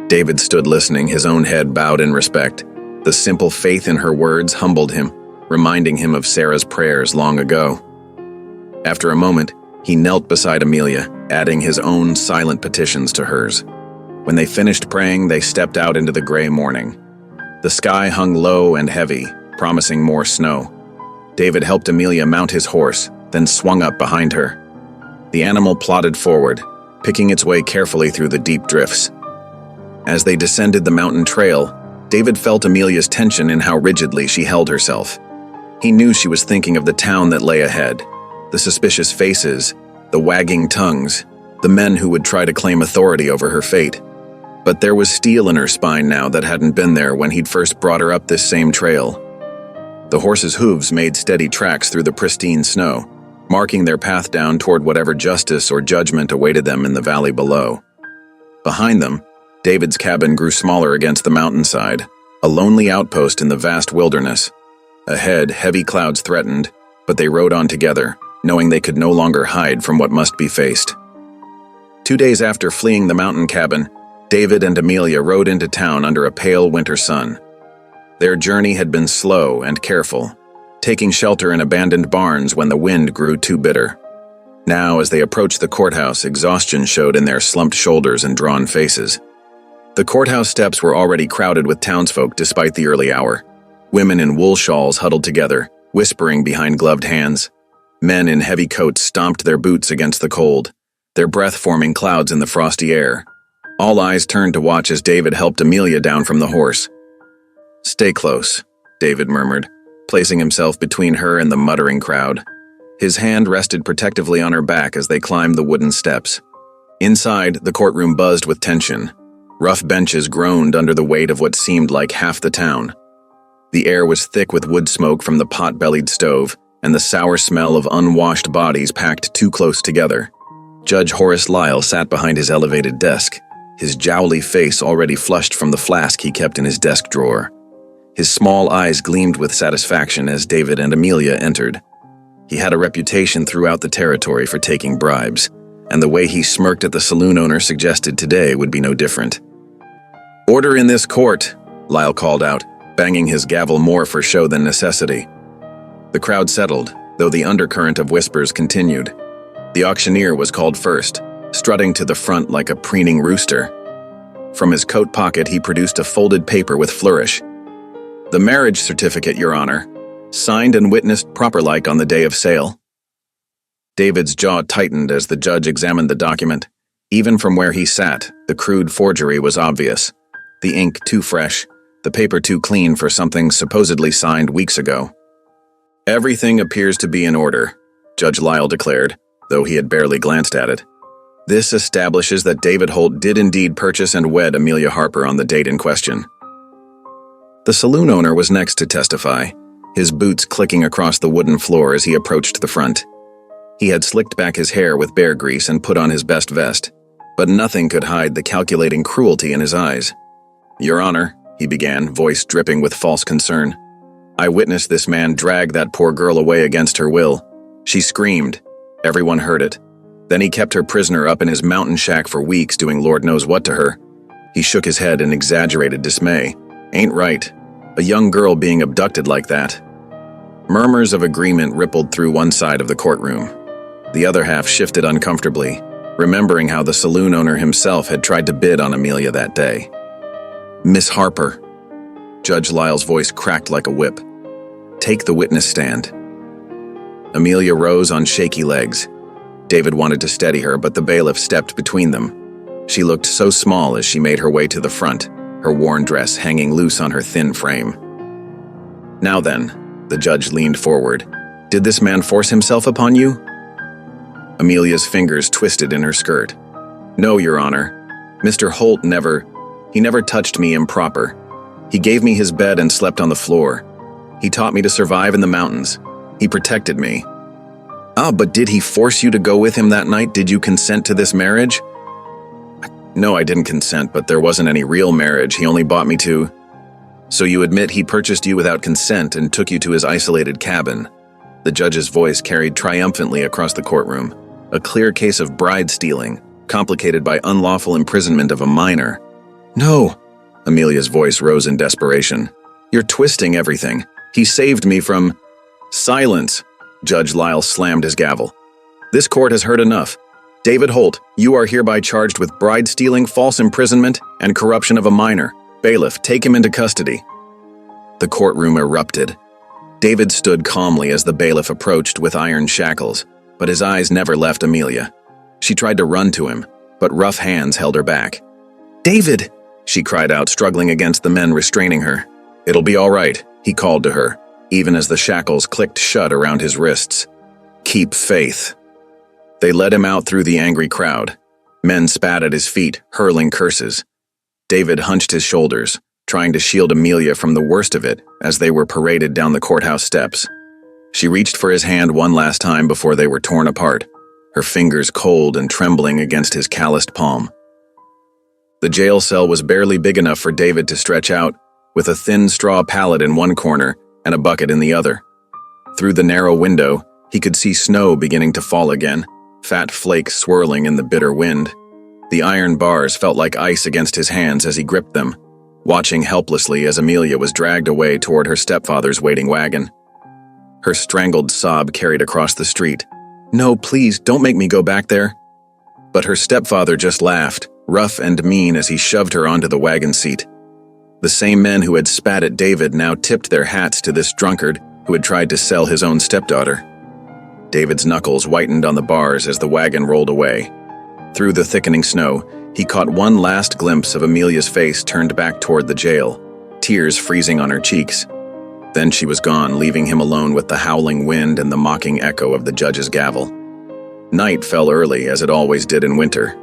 David stood listening, his own head bowed in respect. The simple faith in her words humbled him, reminding him of Sarah's prayers long ago. After a moment, he knelt beside Amelia, adding his own silent petitions to hers. When they finished praying, they stepped out into the gray morning. The sky hung low and heavy, promising more snow. David helped Amelia mount his horse, then swung up behind her. The animal plodded forward, picking its way carefully through the deep drifts. As they descended the mountain trail, David felt Amelia's tension in how rigidly she held herself. He knew she was thinking of the town that lay ahead, the suspicious faces, the wagging tongues, the men who would try to claim authority over her fate. But there was steel in her spine now that hadn't been there when he'd first brought her up this same trail. The horse's hooves made steady tracks through the pristine snow, marking their path down toward whatever justice or judgment awaited them in the valley below. Behind them, David's cabin grew smaller against the mountainside, a lonely outpost in the vast wilderness. Ahead, heavy clouds threatened, but they rode on together, knowing they could no longer hide from what must be faced. 2 days after fleeing the mountain cabin, David and Amelia rode into town under a pale winter sun. Their journey had been slow and careful, taking shelter in abandoned barns when the wind grew too bitter. Now, as they approached the courthouse, exhaustion showed in their slumped shoulders and drawn faces. The courthouse steps were already crowded with townsfolk despite the early hour. Women in wool shawls huddled together, whispering behind gloved hands. Men in heavy coats stomped their boots against the cold, their breath forming clouds in the frosty air. All eyes turned to watch as David helped Amelia down from the horse. "Stay close," David murmured, placing himself between her and the muttering crowd. His hand rested protectively on her back as they climbed the wooden steps. Inside, the courtroom buzzed with tension. Rough benches groaned under the weight of what seemed like half the town. The air was thick with wood smoke from the pot-bellied stove, and the sour smell of unwashed bodies packed too close together. Judge Horace Lyle sat behind his elevated desk, his jowly face already flushed from the flask he kept in his desk drawer. His small eyes gleamed with satisfaction as David and Amelia entered. He had a reputation throughout the territory for taking bribes, and the way he smirked at the saloon owner suggested today would be no different. "Order in this court," Lyle called out, banging his gavel more for show than necessity. The crowd settled, though the undercurrent of whispers continued. The auctioneer was called first, strutting to the front like a preening rooster. From his coat pocket he produced a folded paper with flourish. "The marriage certificate, Your Honor. Signed and witnessed proper-like on the day of sale." David's jaw tightened as the judge examined the document. Even from where he sat, the crude forgery was obvious. The ink too fresh, the paper too clean for something supposedly signed weeks ago. "Everything appears to be in order," Judge Lyle declared, though he had barely glanced at it. "This establishes that David Holt did indeed purchase and wed Amelia Harper on the date in question." The saloon owner was next to testify, his boots clicking across the wooden floor as he approached the front. He had slicked back his hair with bear grease and put on his best vest, but nothing could hide the calculating cruelty in his eyes. "Your Honor," he began, voice dripping with false concern. "I witnessed this man drag that poor girl away against her will. She screamed. Everyone heard it. Then he kept her prisoner up in his mountain shack for weeks doing Lord knows what to her." He shook his head in exaggerated dismay. "Ain't right. A young girl being abducted like that." Murmurs of agreement rippled through one side of the courtroom. The other half shifted uncomfortably, remembering how the saloon owner himself had tried to bid on Amelia that day. "Miss Harper." Judge Lyle's voice cracked like a whip. "Take the witness stand." Amelia rose on shaky legs. David wanted to steady her, but the bailiff stepped between them. She looked so small as she made her way to the front, her worn dress hanging loose on her thin frame. "Now then," the judge leaned forward, "did this man force himself upon you?" Amelia's fingers twisted in her skirt. "No, Your Honor. Mr. Holt never touched me improper. He gave me his bed and slept on the floor. He taught me to survive in the mountains. He protected me." "Ah, but did he force you to go with him that night? Did you consent to this marriage?" "No, I didn't consent, but there wasn't any real marriage. He only bought me to—" "So you admit he purchased you without consent and took you to his isolated cabin?" The judge's voice carried triumphantly across the courtroom. A clear case of bride stealing, complicated by unlawful imprisonment of a minor. "No!" Amelia's voice rose in desperation. "You're twisting everything. He saved me from—" "Silence!" Judge Lyle slammed his gavel. "This court has heard enough. David Holt, you are hereby charged with bride stealing, false imprisonment, and corruption of a minor. Bailiff, take him into custody." The courtroom erupted. David stood calmly as the bailiff approached with iron shackles, but his eyes never left Amelia. She tried to run to him, but rough hands held her back. "David!" she cried out, struggling against the men restraining her. "It'll be all right," he called to her, even as the shackles clicked shut around his wrists. "Keep faith." They led him out through the angry crowd. Men spat at his feet, hurling curses. David hunched his shoulders, trying to shield Amelia from the worst of it as they were paraded down the courthouse steps. She reached for his hand one last time before they were torn apart, her fingers cold and trembling against his calloused palm. The jail cell was barely big enough for David to stretch out, with a thin straw pallet in one corner and a bucket in the other. Through the narrow window, he could see snow beginning to fall again, fat flakes swirling in the bitter wind. The iron bars felt like ice against his hands as he gripped them, watching helplessly as Amelia was dragged away toward her stepfather's waiting wagon. Her strangled sob carried across the street. "No, please, don't make me go back there." But her stepfather just laughed, rough and mean, as he shoved her onto the wagon seat. The same men who had spat at David now tipped their hats to this drunkard who had tried to sell his own stepdaughter. David's knuckles whitened on the bars as the wagon rolled away. Through the thickening snow, he caught one last glimpse of Amelia's face turned back toward the jail, tears freezing on her cheeks. Then she was gone, leaving him alone with the howling wind and the mocking echo of the judge's gavel. Night fell early, as it always did in winter.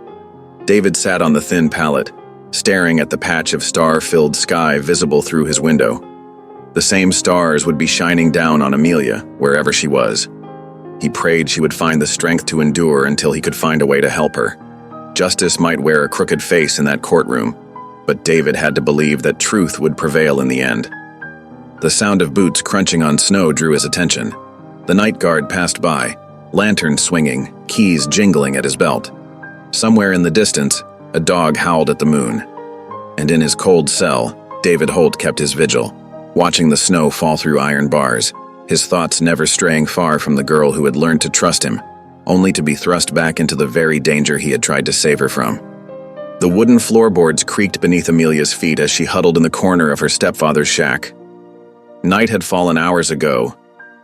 David sat on the thin pallet, staring at the patch of star-filled sky visible through his window. The same stars would be shining down on Amelia, wherever she was. He prayed she would find the strength to endure until he could find a way to help her. Justice might wear a crooked face in that courtroom, but David had to believe that truth would prevail in the end. The sound of boots crunching on snow drew his attention. The night guard passed by, lantern swinging, keys jingling at his belt. Somewhere in the distance, a dog howled at the moon. And in his cold cell, David Holt kept his vigil, watching the snow fall through iron bars, his thoughts never straying far from the girl who had learned to trust him, only to be thrust back into the very danger he had tried to save her from. The wooden floorboards creaked beneath Amelia's feet as she huddled in the corner of her stepfather's shack. Night had fallen hours ago,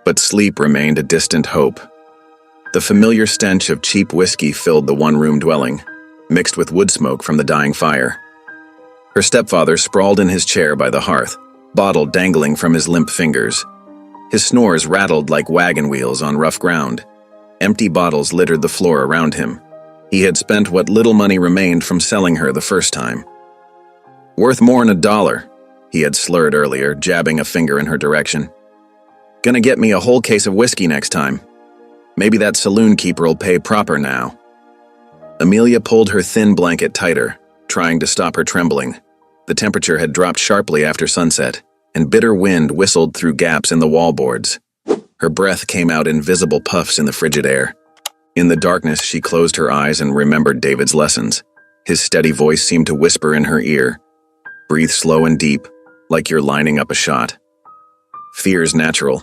but sleep remained a distant hope. The familiar stench of cheap whiskey filled the one-room dwelling, mixed with wood smoke from the dying fire. Her stepfather sprawled in his chair by the hearth, bottle dangling from his limp fingers. His snores rattled like wagon wheels on rough ground. Empty bottles littered the floor around him. He had spent what little money remained from selling her the first time. "Worth more'n $1, he had slurred earlier, jabbing a finger in her direction. "Gonna get me a whole case of whiskey next time. Maybe that saloon keeper'll pay proper now." Amelia pulled her thin blanket tighter, trying to stop her trembling. The temperature had dropped sharply after sunset, and bitter wind whistled through gaps in the wallboards. Her breath came out in visible puffs in the frigid air. In the darkness, she closed her eyes and remembered David's lessons. His steady voice seemed to whisper in her ear, "Breathe slow and deep, like you're lining up a shot. Fear's natural,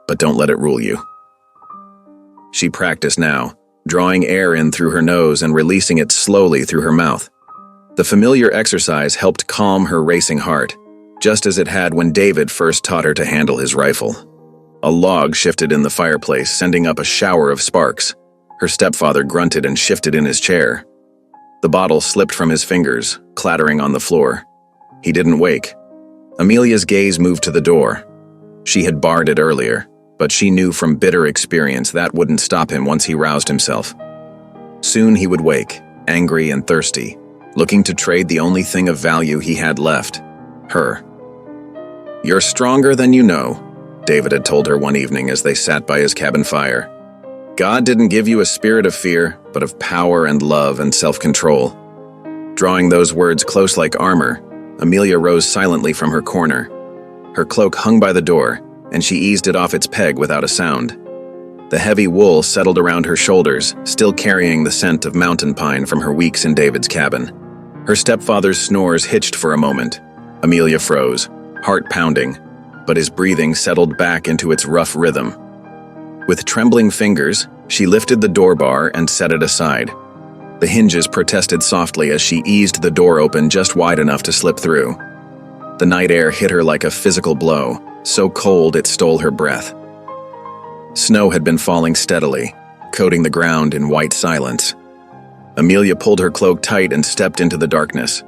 but don't let it rule you." She practiced now, drawing air in through her nose and releasing it slowly through her mouth. The familiar exercise helped calm her racing heart, just as it had when David first taught her to handle his rifle. A log shifted in the fireplace, sending up a shower of sparks. Her stepfather grunted and shifted in his chair. The bottle slipped from his fingers, clattering on the floor. He didn't wake. Amelia's gaze moved to the door. She had barred it earlier, but she knew from bitter experience that wouldn't stop him once he roused himself. Soon he would wake, angry and thirsty, looking to trade the only thing of value he had left, her. "You're stronger than you know," David had told her one evening as they sat by his cabin fire. "God didn't give you a spirit of fear, but of power and love and self-control." Drawing those words close like armor, Amelia rose silently from her corner. Her cloak hung by the door, and she eased it off its peg without a sound. The heavy wool settled around her shoulders, still carrying the scent of mountain pine from her weeks in David's cabin. Her stepfather's snores hitched for a moment. Amelia froze, heart pounding, but his breathing settled back into its rough rhythm. With trembling fingers, she lifted the door bar and set it aside. The hinges protested softly as she eased the door open just wide enough to slip through. The night air hit her like a physical blow, so cold it stole her breath. Snow had been falling steadily, coating the ground in white silence. Amelia pulled her cloak tight and stepped into the darkness.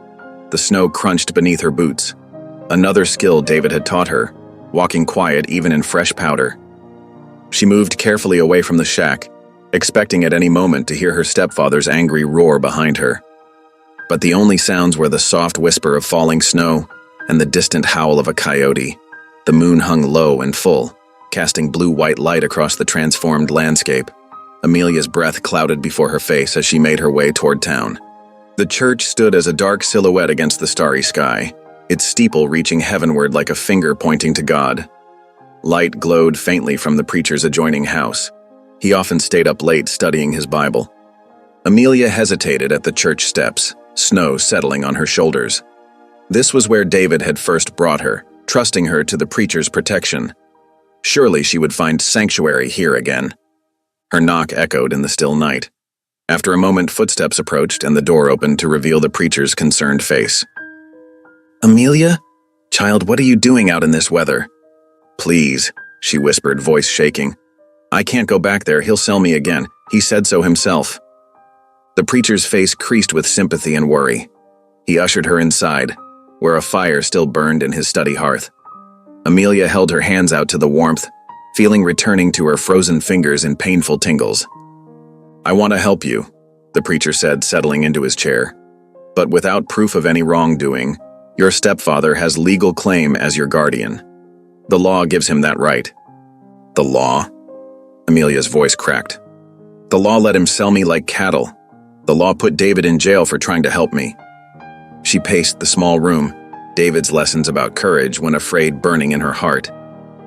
The snow crunched beneath her boots. Another skill David had taught her, walking quiet even in fresh powder. She moved carefully away from the shack, expecting at any moment to hear her stepfather's angry roar behind her. But the only sounds were the soft whisper of falling snow and the distant howl of a coyote. The moon hung low and full, casting blue-white light across the transformed landscape. Amelia's breath clouded before her face as she made her way toward town. The church stood as a dark silhouette against the starry sky, its steeple reaching heavenward like a finger pointing to God. Light glowed faintly from the preacher's adjoining house. He often stayed up late studying his Bible. Amelia hesitated at the church steps, snow settling on her shoulders. This was where David had first brought her, trusting her to the preacher's protection. Surely she would find sanctuary here again. Her knock echoed in the still night. After a moment, footsteps approached and the door opened to reveal the preacher's concerned face. "Amelia? Child, what are you doing out in this weather?" "Please," she whispered, voice shaking. "I can't go back there, he'll sell me again. He said so himself." The preacher's face creased with sympathy and worry. He ushered her inside, where a fire still burned in his study hearth. Amelia held her hands out to the warmth, feeling returning to her frozen fingers in painful tingles. "I want to help you," the preacher said, settling into his chair. "But without proof of any wrongdoing, your stepfather has legal claim as your guardian. The law gives him that right." "The law?" Amelia's voice cracked. "The law let him sell me like cattle. The law put David in jail for trying to help me." She paced the small room, David's lessons about courage when afraid burning in her heart.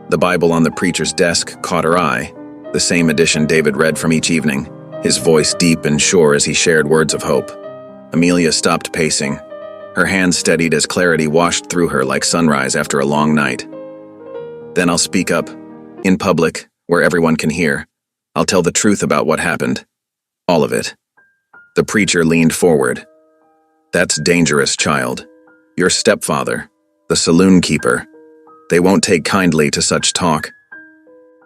The Bible on the preacher's desk caught her eye, the same edition David read from each evening, his voice deep and sure as he shared words of hope. Amelia stopped pacing. Her hands steadied as clarity washed through her like sunrise after a long night. "Then I'll speak up, in public, where everyone can hear. I'll tell the truth about what happened. All of it." The preacher leaned forward. "That's dangerous, child. Your stepfather, the saloon keeper, they won't take kindly to such talk."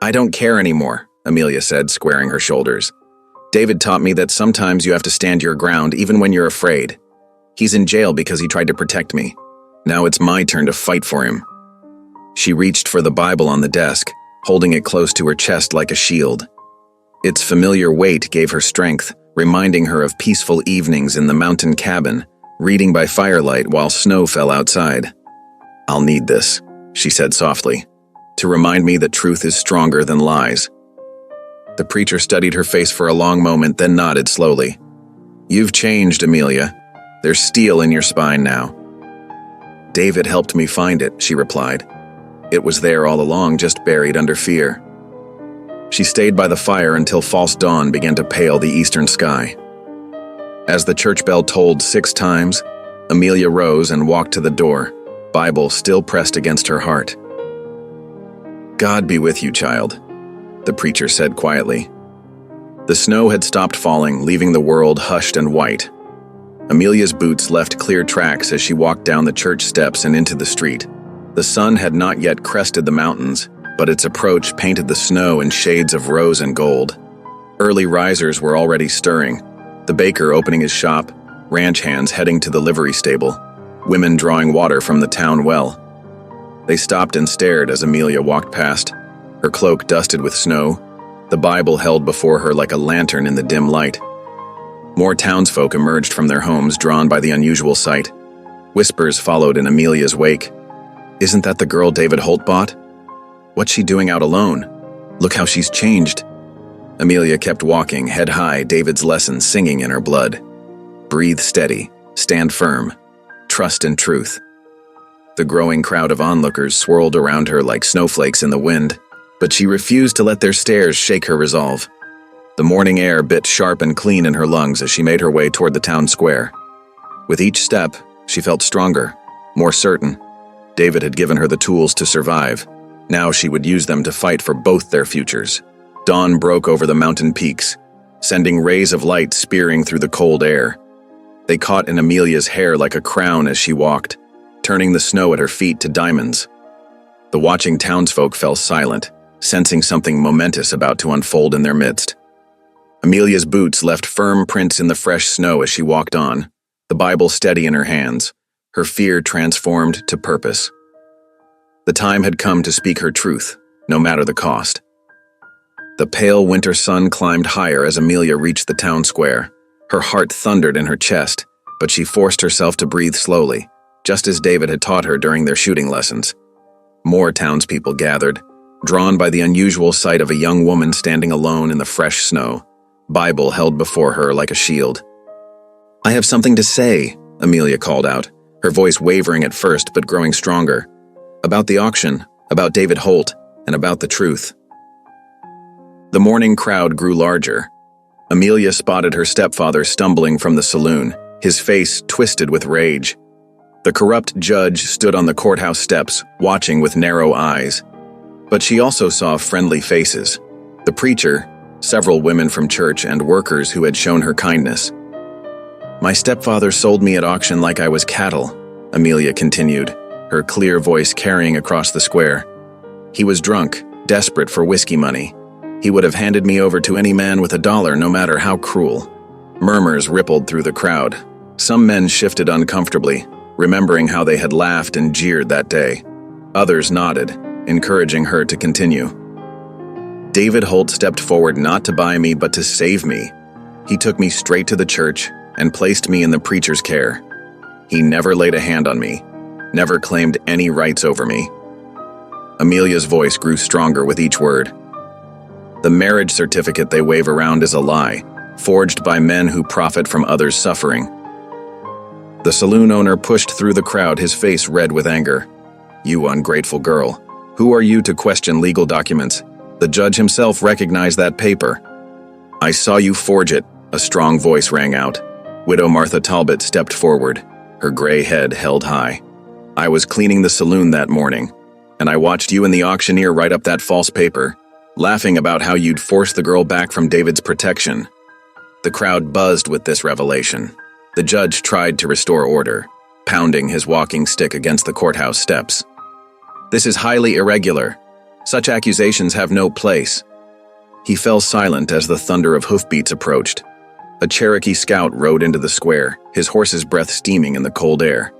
"I don't care anymore," Amelia said, squaring her shoulders. "David taught me that sometimes you have to stand your ground even when you're afraid. He's in jail because he tried to protect me. Now it's my turn to fight for him." She reached for the Bible on the desk, holding it close to her chest like a shield. Its familiar weight gave her strength, reminding her of peaceful evenings in the mountain cabin, reading by firelight while snow fell outside. "I'll need this," she said softly, "to remind me that truth is stronger than lies." The preacher studied her face for a long moment, then nodded slowly. "You've changed, Amelia. There's steel in your spine now." "David helped me find it," she replied. "It was there all along, just buried under fear." She stayed by the fire until false dawn began to pale the eastern sky. As the church bell tolled 6 times, Amelia rose and walked to the door, Bible still pressed against her heart. "God be with you, child," the preacher said quietly. The snow had stopped falling, leaving the world hushed and white. Amelia's boots left clear tracks as she walked down the church steps and into the street. The sun had not yet crested the mountains, but its approach painted the snow in shades of rose and gold. Early risers were already stirring, the baker opening his shop, ranch hands heading to the livery stable, women drawing water from the town well. They stopped and stared as Amelia walked past, her cloak dusted with snow, the Bible held before her like a lantern in the dim light. More townsfolk emerged from their homes, drawn by the unusual sight. Whispers followed in Amelia's wake. "Isn't that the girl David Holt bought? What's she doing out alone? Look how she's changed." Amelia kept walking, head high, David's lessons singing in her blood. Breathe steady, stand firm, trust in truth. The growing crowd of onlookers swirled around her like snowflakes in the wind, but she refused to let their stares shake her resolve. The morning air bit sharp and clean in her lungs as she made her way toward the town square. With each step, she felt stronger, more certain. David had given her the tools to survive. Now she would use them to fight for both their futures. Dawn broke over the mountain peaks, sending rays of light spearing through the cold air. They caught in Amelia's hair like a crown as she walked, turning the snow at her feet to diamonds. The watching townsfolk fell silent, sensing something momentous about to unfold in their midst. Amelia's boots left firm prints in the fresh snow as she walked on, the Bible steady in her hands, her fear transformed to purpose. The time had come to speak her truth, no matter the cost. The pale winter sun climbed higher as Amelia reached the town square. Her heart thundered in her chest, but she forced herself to breathe slowly, just as David had taught her during their shooting lessons. More townspeople gathered, drawn by the unusual sight of a young woman standing alone in the fresh snow, Bible held before her like a shield. "I have something to say," Amelia called out, her voice wavering at first but growing stronger. "About the auction, about David Holt, and about the truth." The morning crowd grew larger. Amelia spotted her stepfather stumbling from the saloon, his face twisted with rage. The corrupt judge stood on the courthouse steps, watching with narrow eyes. But she also saw friendly faces. The preacher, several women from church, and workers who had shown her kindness. "My stepfather sold me at auction like I was cattle," Amelia continued, her clear voice carrying across the square. "He was drunk, desperate for whiskey money. He would have handed me over to any man with $1, no matter how cruel." Murmurs rippled through the crowd. Some men shifted uncomfortably, remembering how they had laughed and jeered that day. Others nodded, encouraging her to continue. "David Holt stepped forward not to buy me but to save me. He took me straight to the church and placed me in the preacher's care. He never laid a hand on me, never claimed any rights over me." Amelia's voice grew stronger with each word. "The marriage certificate they wave around is a lie, forged by men who profit from others' suffering." The saloon owner pushed through the crowd, his face red with anger. "You ungrateful girl. Who are you to question legal documents? The judge himself recognized that paper." "I saw you forge it," a strong voice rang out. Widow Martha Talbot stepped forward, her gray head held high. "I was cleaning the saloon that morning, and I watched you and the auctioneer write up that false paper, laughing about how you'd forced the girl back from David's protection." The crowd buzzed with this revelation. The judge tried to restore order, pounding his walking stick against the courthouse steps. "This is highly irregular. Such accusations have no place." He fell silent as the thunder of hoofbeats approached. A Cherokee scout rode into the square, his horse's breath steaming in the cold air.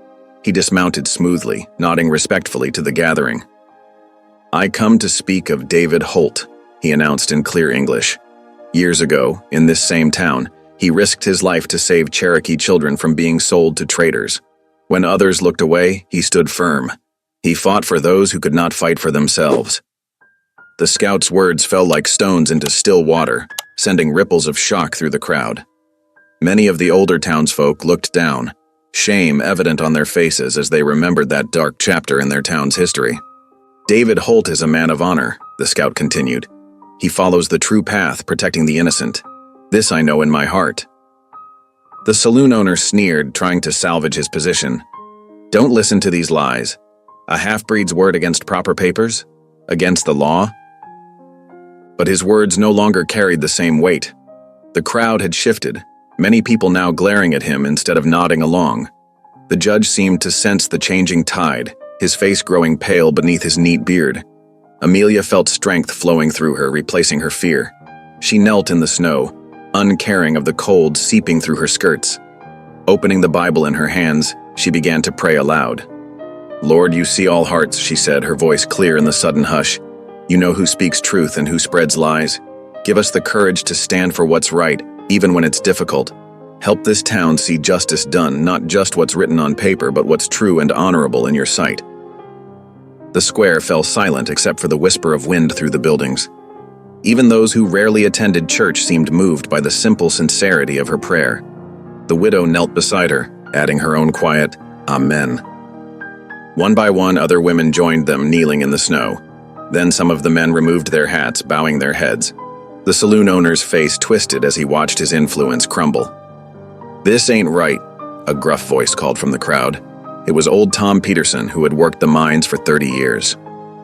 He dismounted smoothly, nodding respectfully to the gathering. "I come to speak of David Holt," he announced in clear English. "Years ago, in this same town, he risked his life to save Cherokee children from being sold to traders. When others looked away, he stood firm. He fought for those who could not fight for themselves." The scout's words fell like stones into still water, sending ripples of shock through the crowd. Many of the older townsfolk looked down, shame evident on their faces as they remembered that dark chapter in their town's history. "David Holt is a man of honor," the scout continued. "He follows the true path, protecting the innocent. This I know in my heart." The saloon owner sneered, trying to salvage his position. "Don't listen to these lies. A half-breed's word against proper papers? Against the law?" But his words no longer carried the same weight. The crowd had shifted, many people now glaring at him instead of nodding along. The judge seemed to sense the changing tide, his face growing pale beneath his neat beard. Amelia felt strength flowing through her, replacing her fear. She knelt in the snow, uncaring of the cold seeping through her skirts. Opening the Bible in her hands, she began to pray aloud. "Lord, you see all hearts," she said, her voice clear in the sudden hush. "You know who speaks truth and who spreads lies. Give us the courage to stand for what's right, even when it's difficult. Help this town see justice done, not just what's written on paper, but what's true and honorable in your sight." The square fell silent except for the whisper of wind through the buildings. Even those who rarely attended church seemed moved by the simple sincerity of her prayer. The widow knelt beside her, adding her own quiet, "Amen." One by one, other women joined them, kneeling in the snow. Then some of the men removed their hats, bowing their heads. The saloon owner's face twisted as he watched his influence crumble. "This ain't right," a gruff voice called from the crowd. It was old Tom Peterson, who had worked the mines for 30 years.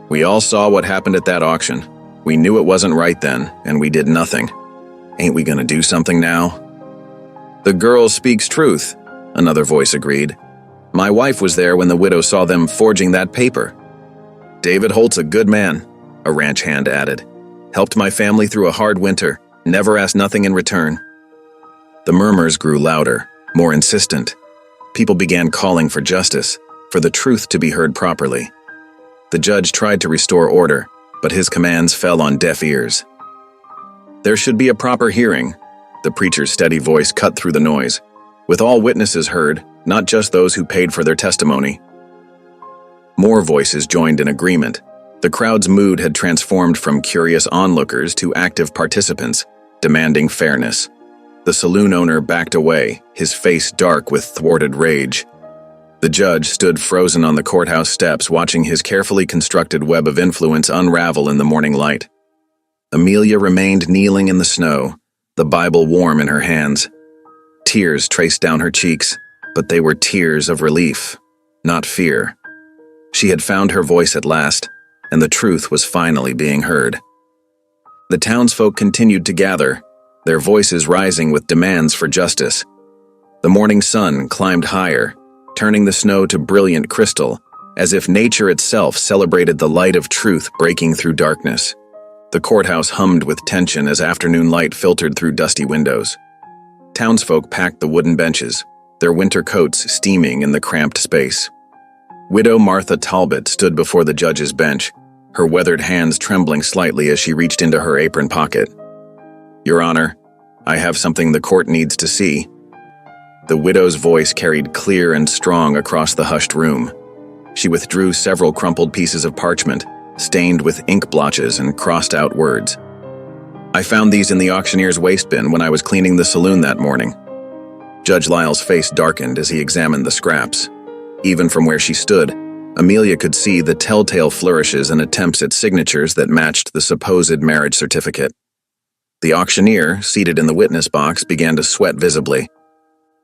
"We all saw what happened at that auction. We knew it wasn't right then, and we did nothing. Ain't we gonna do something now?" "The girl speaks truth," another voice agreed. "My wife was there when the widow saw them forging that paper." "David Holt's a good man," a ranch hand added. "Helped my family through a hard winter, never asked nothing in return." The murmurs grew louder, more insistent. People began calling for justice, for the truth to be heard properly. The judge tried to restore order, but his commands fell on deaf ears. "There should be a proper hearing," the preacher's steady voice cut through the noise, "with all witnesses heard, not just those who paid for their testimony." More voices joined in agreement. The crowd's mood had transformed from curious onlookers to active participants, demanding fairness. The saloon owner backed away, his face dark with thwarted rage. The judge stood frozen on the courthouse steps, watching his carefully constructed web of influence unravel in the morning light. Amelia remained kneeling in the snow, the Bible warm in her hands. Tears traced down her cheeks, but they were tears of relief, not fear. She had found her voice at last, and the truth was finally being heard. The townsfolk continued to gather, their voices rising with demands for justice. The morning sun climbed higher, turning the snow to brilliant crystal, as if nature itself celebrated the light of truth breaking through darkness. The courthouse hummed with tension as afternoon light filtered through dusty windows. Townsfolk packed the wooden benches, their winter coats steaming in the cramped space. Widow Martha Talbot stood before the judge's bench, her weathered hands trembling slightly as she reached into her apron pocket. "Your Honor, I have something the court needs to see." The widow's voice carried clear and strong across the hushed room. She withdrew several crumpled pieces of parchment, stained with ink blotches and crossed-out words. "I found these in the auctioneer's waste bin when I was cleaning the saloon that morning." Judge Lyle's face darkened as he examined the scraps. Even from where she stood, Amelia could see the telltale flourishes and attempts at signatures that matched the supposed marriage certificate. The auctioneer, seated in the witness box, began to sweat visibly.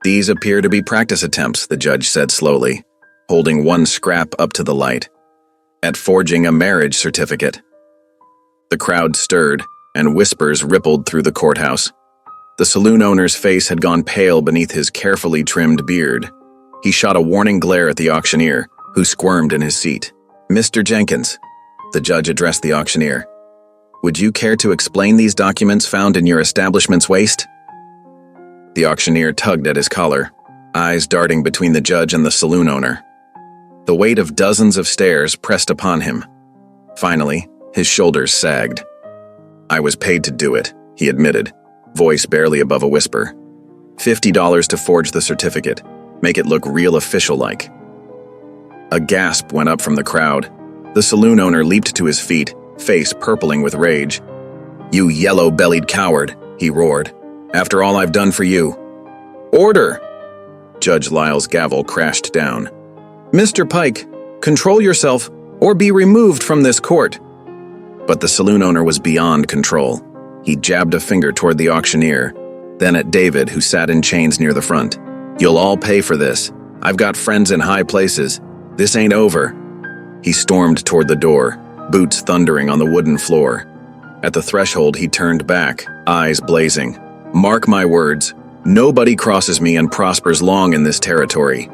"These appear to be practice attempts," the judge said slowly, holding one scrap up to the light. "At forging a marriage certificate." The crowd stirred, and whispers rippled through the courthouse. The saloon owner's face had gone pale beneath his carefully trimmed beard. He shot a warning glare at the auctioneer, who squirmed in his seat. "Mr. Jenkins," the judge addressed the auctioneer, "would you care to explain these documents found in your establishment's waste?" The auctioneer tugged at his collar, eyes darting between the judge and the saloon owner. The weight of dozens of stares pressed upon him. Finally, his shoulders sagged. "I was paid to do it," he admitted, voice barely above a whisper. $50 to forge the certificate, make it look real official-like." A gasp went up from the crowd. The saloon owner leaped to his feet, face purpling with rage. "You yellow-bellied coward," he roared. "After all I've done for you." "Order!" Judge Lyle's gavel crashed down. "Mr. Pike, control yourself or be removed from this court." But the saloon owner was beyond control. He jabbed a finger toward the auctioneer, then at David, who sat in chains near the front. "You'll all pay for this. I've got friends in high places. This ain't over." He stormed toward the door, boots thundering on the wooden floor. At the threshold, he turned back, eyes blazing. "Mark my words, nobody crosses me and prospers long in this territory."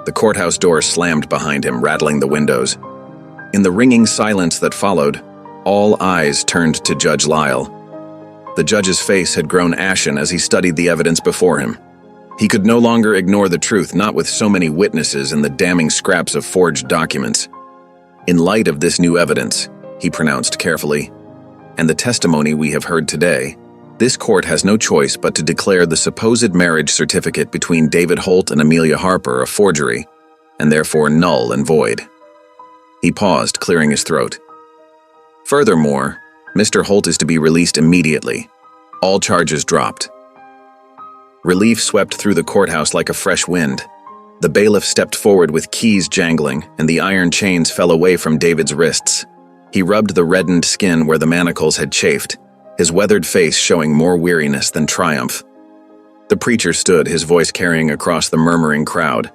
The courthouse door slammed behind him, rattling the windows. In the ringing silence that followed, all eyes turned to Judge Lyle. The judge's face had grown ashen as he studied the evidence before him. He could no longer ignore the truth, not with so many witnesses and the damning scraps of forged documents. In light of this new evidence, he pronounced carefully, and the testimony we have heard today, this court has no choice but to declare the supposed marriage certificate between David Holt and Amelia Harper a forgery, and therefore null and void. He paused, clearing his throat. Furthermore, Mr. Holt is to be released immediately. All charges dropped. Relief swept through the courthouse like a fresh wind. The bailiff stepped forward with keys jangling, and the iron chains fell away from David's wrists. He rubbed the reddened skin where the manacles had chafed, his weathered face showing more weariness than triumph. The preacher stood, his voice carrying across the murmuring crowd.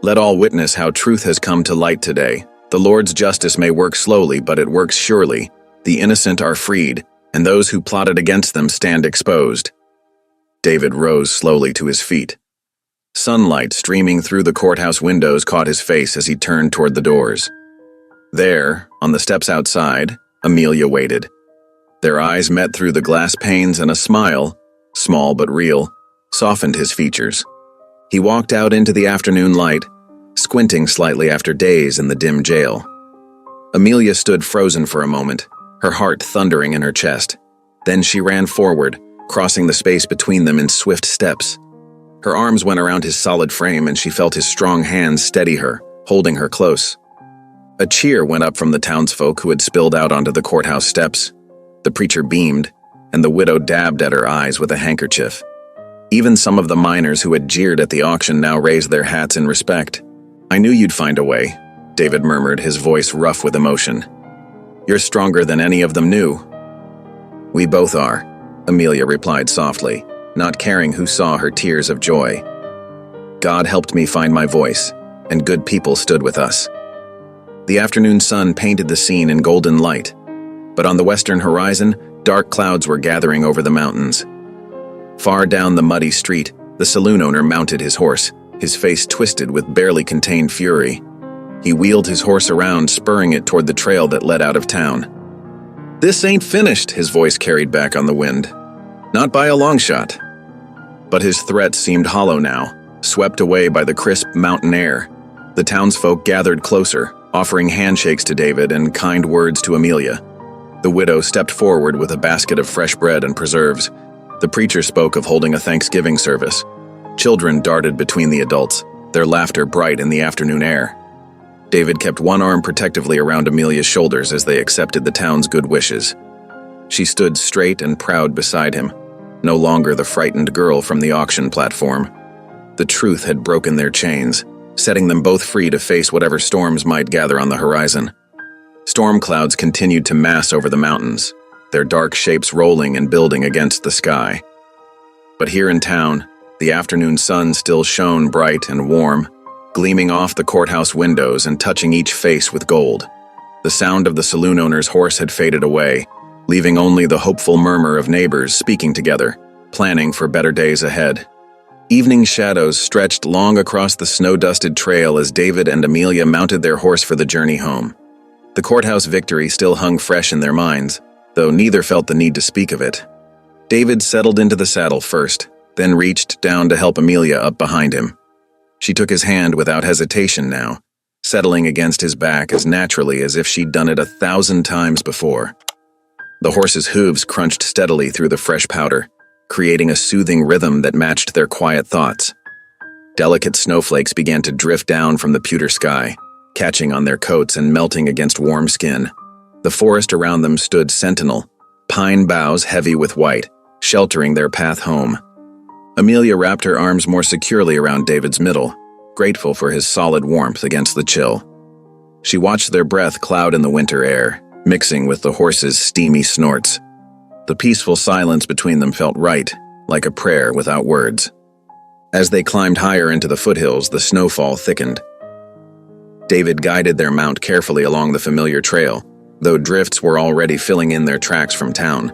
Let all witness how truth has come to light today. The Lord's justice may work slowly, but it works surely. The innocent are freed, and those who plotted against them stand exposed. David rose slowly to his feet. Sunlight streaming through the courthouse windows caught his face as he turned toward the doors. There, on the steps outside, Amelia waited. Their eyes met through the glass panes, and a smile, small but real, softened his features. He walked out into the afternoon light, squinting slightly after days in the dim jail. Amelia stood frozen for a moment, her heart thundering in her chest. Then she ran forward, crossing the space between them in swift steps. Her arms went around his solid frame, and she felt his strong hands steady her, holding her close. A cheer went up from the townsfolk who had spilled out onto the courthouse steps. The preacher beamed, and the widow dabbed at her eyes with a handkerchief. Even some of the miners who had jeered at the auction now raised their hats in respect. I knew you'd find a way, David murmured, his voice rough with emotion. You're stronger than any of them knew. We both are, Amelia replied softly, not caring who saw her tears of joy. God helped me find my voice, and good people stood with us. The afternoon sun painted the scene in golden light, but on the western horizon, dark clouds were gathering over the mountains. Far down the muddy street, the saloon owner mounted his horse, his face twisted with barely contained fury. He wheeled his horse around, spurring it toward the trail that led out of town. This ain't finished, his voice carried back on the wind. Not by a long shot. But his threat seemed hollow now, swept away by the crisp mountain air. The townsfolk gathered closer, offering handshakes to David and kind words to Amelia. The widow stepped forward with a basket of fresh bread and preserves. The preacher spoke of holding a Thanksgiving service. Children darted between the adults, their laughter bright in the afternoon air. David kept one arm protectively around Amelia's shoulders as they accepted the town's good wishes. She stood straight and proud beside him, no longer the frightened girl from the auction platform. The truth had broken their chains, setting them both free to face whatever storms might gather on the horizon. Storm clouds continued to mass over the mountains, their dark shapes rolling and building against the sky. But here in town, the afternoon sun still shone bright and warm, gleaming off the courthouse windows and touching each face with gold. The sound of the saloon owner's horse had faded away, leaving only the hopeful murmur of neighbors speaking together, planning for better days ahead. Evening shadows stretched long across the snow-dusted trail as David and Amelia mounted their horse for the journey home. The courthouse victory still hung fresh in their minds, though neither felt the need to speak of it. David settled into the saddle first, then reached down to help Amelia up behind him. She took his hand without hesitation now, settling against his back as naturally as if she'd done it 1,000 times before. The horse's hooves crunched steadily through the fresh powder, creating a soothing rhythm that matched their quiet thoughts. Delicate snowflakes began to drift down from the pewter sky, catching on their coats and melting against warm skin. The forest around them stood sentinel, pine boughs heavy with white, sheltering their path home. Amelia wrapped her arms more securely around David's middle, grateful for his solid warmth against the chill. She watched their breath cloud in the winter air, mixing with the horse's steamy snorts. The peaceful silence between them felt right, like a prayer without words. As they climbed higher into the foothills, the snowfall thickened. David guided their mount carefully along the familiar trail, though drifts were already filling in their tracks from town.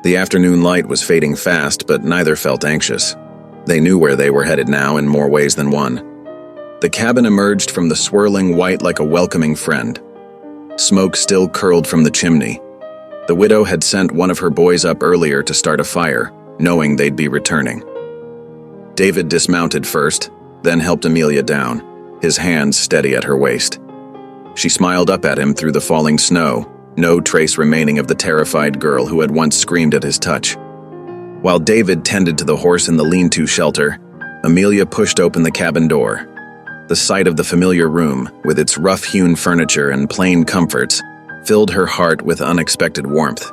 The afternoon light was fading fast, but neither felt anxious. They knew where they were headed now in more ways than one. The cabin emerged from the swirling white like a welcoming friend. Smoke still curled from the chimney. The widow had sent one of her boys up earlier to start a fire, knowing they'd be returning. David dismounted first, then helped Amelia down, his hands steady at her waist. She smiled up at him through the falling snow, no trace remaining of the terrified girl who had once screamed at his touch. While David tended to the horse in the lean-to shelter, Amelia pushed open the cabin door. The sight of the familiar room, with its rough-hewn furniture and plain comforts, filled her heart with unexpected warmth.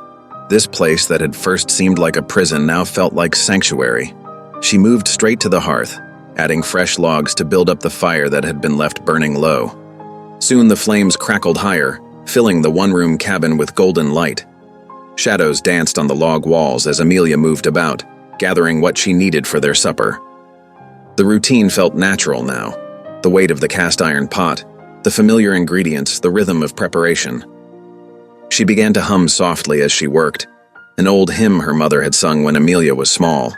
This place that had first seemed like a prison now felt like sanctuary. She moved straight to the hearth, adding fresh logs to build up the fire that had been left burning low. Soon the flames crackled higher, filling the one-room cabin with golden light. Shadows danced on the log walls as Amelia moved about, gathering what she needed for their supper. The routine felt natural now. The weight of the cast-iron pot, the familiar ingredients, the rhythm of preparation. She began to hum softly as she worked, an old hymn her mother had sung when Amelia was small.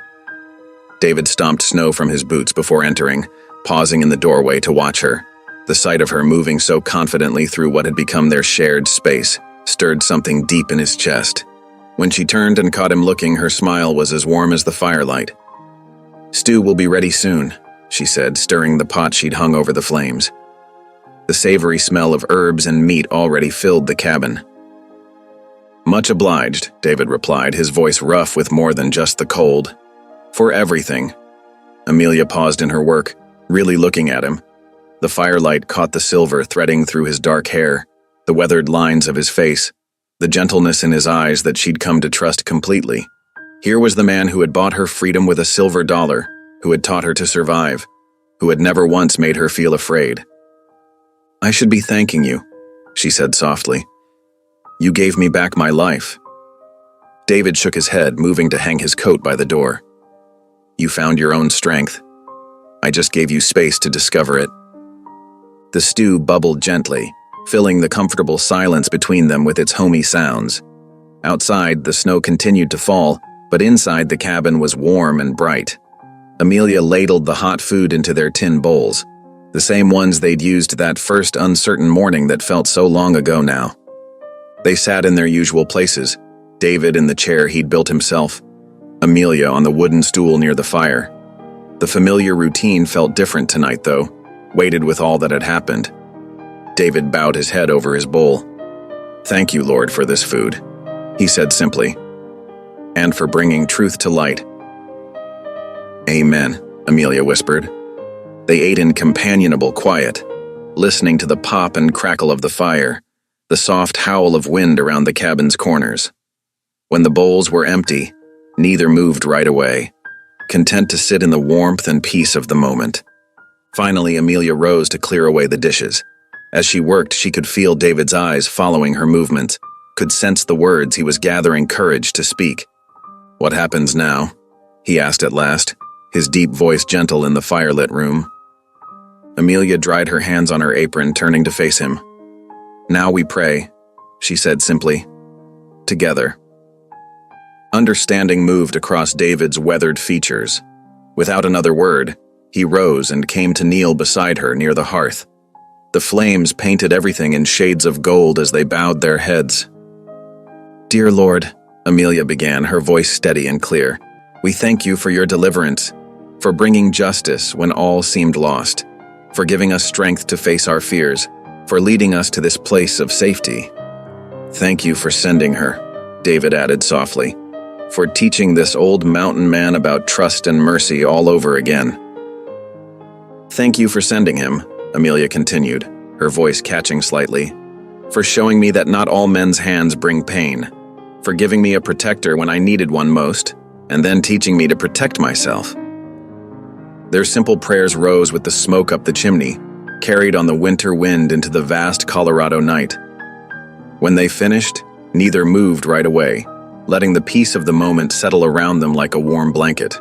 David stomped snow from his boots before entering, pausing in the doorway to watch her. The sight of her moving so confidently through what had become their shared space stirred something deep in his chest. When she turned and caught him looking, her smile was as warm as the firelight. "Stew will be ready soon," she said, stirring the pot she'd hung over the flames. The savory smell of herbs and meat already filled the cabin. "Much obliged," David replied, his voice rough with more than just the cold. "For everything." Amelia paused in her work, really looking at him. The firelight caught the silver threading through his dark hair, the weathered lines of his face, the gentleness in his eyes that she'd come to trust completely. Here was the man who had bought her freedom with a silver dollar, who had taught her to survive, who had never once made her feel afraid. "I should be thanking you," she said softly. "You gave me back my life." David shook his head, moving to hang his coat by the door. "You found your own strength. I just gave you space to discover it." The stew bubbled gently, filling the comfortable silence between them with its homey sounds. Outside, the snow continued to fall, but inside the cabin was warm and bright. Amelia ladled the hot food into their tin bowls, the same ones they'd used that first uncertain morning that felt so long ago now. They sat in their usual places, David in the chair he'd built himself, Amelia on the wooden stool near the fire. The familiar routine felt different tonight, though, weighted with all that had happened. David bowed his head over his bowl. "Thank you, Lord, for this food," he said simply, "and for bringing truth to light." "Amen," Amelia whispered. They ate in companionable quiet, listening to the pop and crackle of the fire, the soft howl of wind around the cabin's corners. When the bowls were empty, neither moved right away, content to sit in the warmth and peace of the moment. Finally, Amelia rose to clear away the dishes. As she worked, she could feel David's eyes following her movements, could sense the words he was gathering courage to speak. "What happens now?" he asked at last, his deep voice gentle in the firelit room. Amelia dried her hands on her apron, turning to face him. "Now we pray," she said simply. "Together." Understanding moved across David's weathered features. Without another word, he rose and came to kneel beside her near the hearth. The flames painted everything in shades of gold as they bowed their heads. "Dear Lord," Amelia began, her voice steady and clear, "we thank you for your deliverance, for bringing justice when all seemed lost, for giving us strength to face our fears, for leading us to this place of safety. Thank you for sending her," David added softly, "for teaching this old mountain man about trust and mercy all over again." "Thank you for sending him," Amelia continued, her voice catching slightly, "for showing me that not all men's hands bring pain, for giving me a protector when I needed one most, and then teaching me to protect myself." Their simple prayers rose with the smoke up the chimney, carried on the winter wind into the vast Colorado night. When they finished, neither moved right away, letting the peace of the moment settle around them like a warm blanket.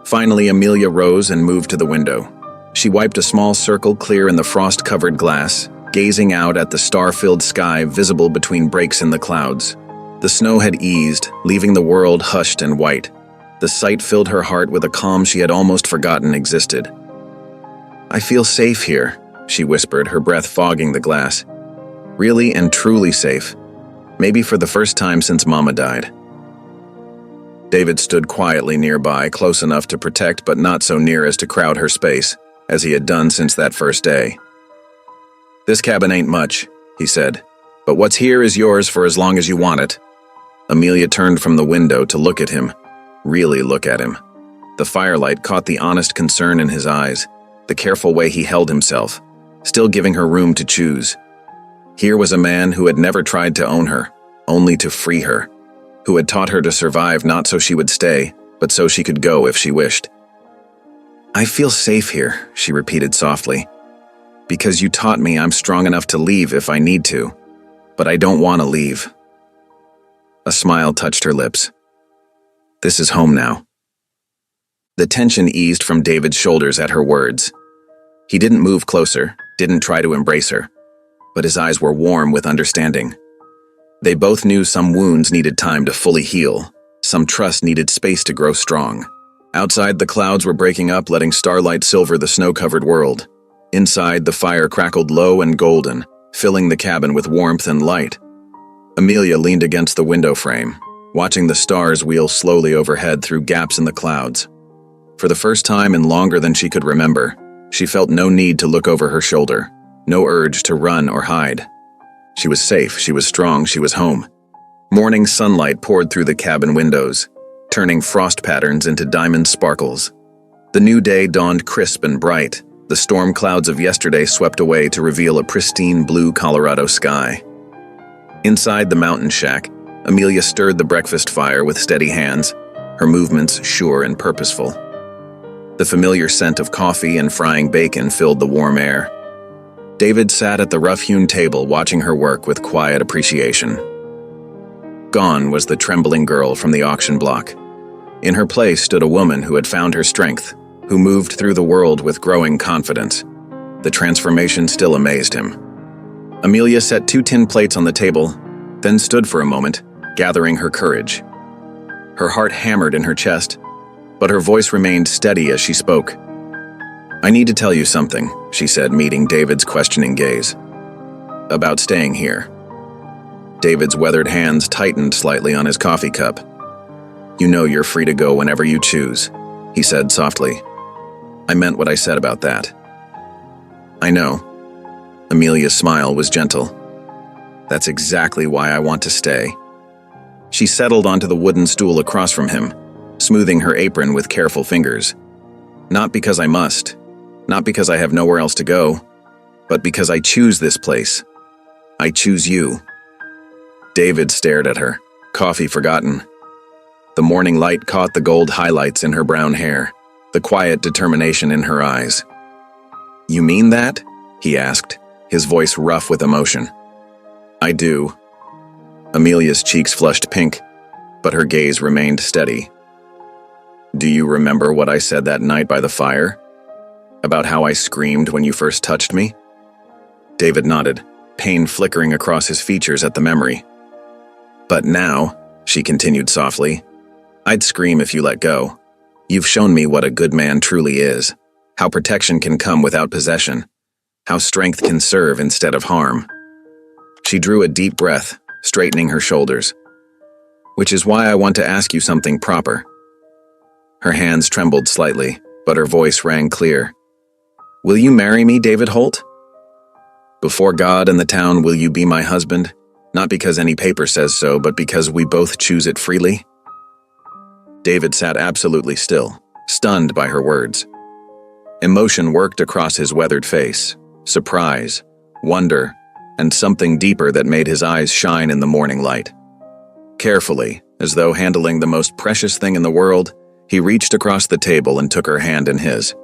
Finally, Amelia rose and moved to the window. She wiped a small circle clear in the frost-covered glass, gazing out at the star-filled sky visible between breaks in the clouds. The snow had eased, leaving the world hushed and white. The sight filled her heart with a calm she had almost forgotten existed. "I feel safe here," she whispered, her breath fogging the glass. "Really and truly safe. Maybe for the first time since Mama died." David stood quietly nearby, close enough to protect but not so near as to crowd her space, as he had done since that first day. "This cabin ain't much," he said, "but what's here is yours for as long as you want it." Amelia turned from the window to look at him, really look at him. The firelight caught the honest concern in his eyes, the careful way he held himself, still giving her room to choose. Here was a man who had never tried to own her, only to free her, who had taught her to survive not so she would stay, but so she could go if she wished. "I feel safe here," she repeated softly, "because you taught me I'm strong enough to leave if I need to, but I don't want to leave." A smile touched her lips. "This is home now." The tension eased from David's shoulders at her words. He didn't move closer, didn't try to embrace her, but his eyes were warm with understanding. They both knew some wounds needed time to fully heal, some trust needed space to grow strong. Outside, the clouds were breaking up, letting starlight silver the snow-covered world. Inside, the fire crackled low and golden, filling the cabin with warmth and light. Amelia leaned against the window frame, watching the stars wheel slowly overhead through gaps in the clouds. For the first time in longer than she could remember, she felt no need to look over her shoulder, no urge to run or hide. She was safe, she was strong, she was home. Morning sunlight poured through the cabin windows, turning frost patterns into diamond sparkles. The new day dawned crisp and bright, the storm clouds of yesterday swept away to reveal a pristine blue Colorado sky. Inside the mountain shack, Amelia stirred the breakfast fire with steady hands, her movements sure and purposeful. The familiar scent of coffee and frying bacon filled the warm air. David sat at the rough-hewn table watching her work with quiet appreciation. Gone was the trembling girl from the auction block. In her place stood a woman who had found her strength, who moved through the world with growing confidence. The transformation still amazed him. Amelia set 2 tin plates on the table, then stood for a moment, gathering her courage. Her heart hammered in her chest, but her voice remained steady as she spoke. "I need to tell you something," she said, meeting David's questioning gaze. "About staying here." David's weathered hands tightened slightly on his coffee cup. "You know you're free to go whenever you choose," he said softly. "I meant what I said about that." "I know." Amelia's smile was gentle. "That's exactly why I want to stay." She settled onto the wooden stool across from him, smoothing her apron with careful fingers. "Not because I must, not because I have nowhere else to go, but because I choose this place. I choose you." David stared at her, coffee forgotten. The morning light caught the gold highlights in her brown hair, the quiet determination in her eyes. "You mean that?" he asked, his voice rough with emotion. "I do." Amelia's cheeks flushed pink, but her gaze remained steady. "Do you remember what I said that night by the fire? About how I screamed when you first touched me?" David nodded, pain flickering across his features at the memory. "But now," she continued softly, "I'd scream if you let go. You've shown me what a good man truly is, how protection can come without possession, how strength can serve instead of harm." She drew a deep breath, straightening her shoulders. "Which is why I want to ask you something proper." Her hands trembled slightly, but her voice rang clear. "Will you marry me, David Holt? Before God and the town, will you be my husband? Not because any paper says so, but because we both choose it freely?" David sat absolutely still, stunned by her words. Emotion worked across his weathered face, surprise, wonder, and something deeper that made his eyes shine in the morning light. Carefully, as though handling the most precious thing in the world, he reached across the table and took her hand in his.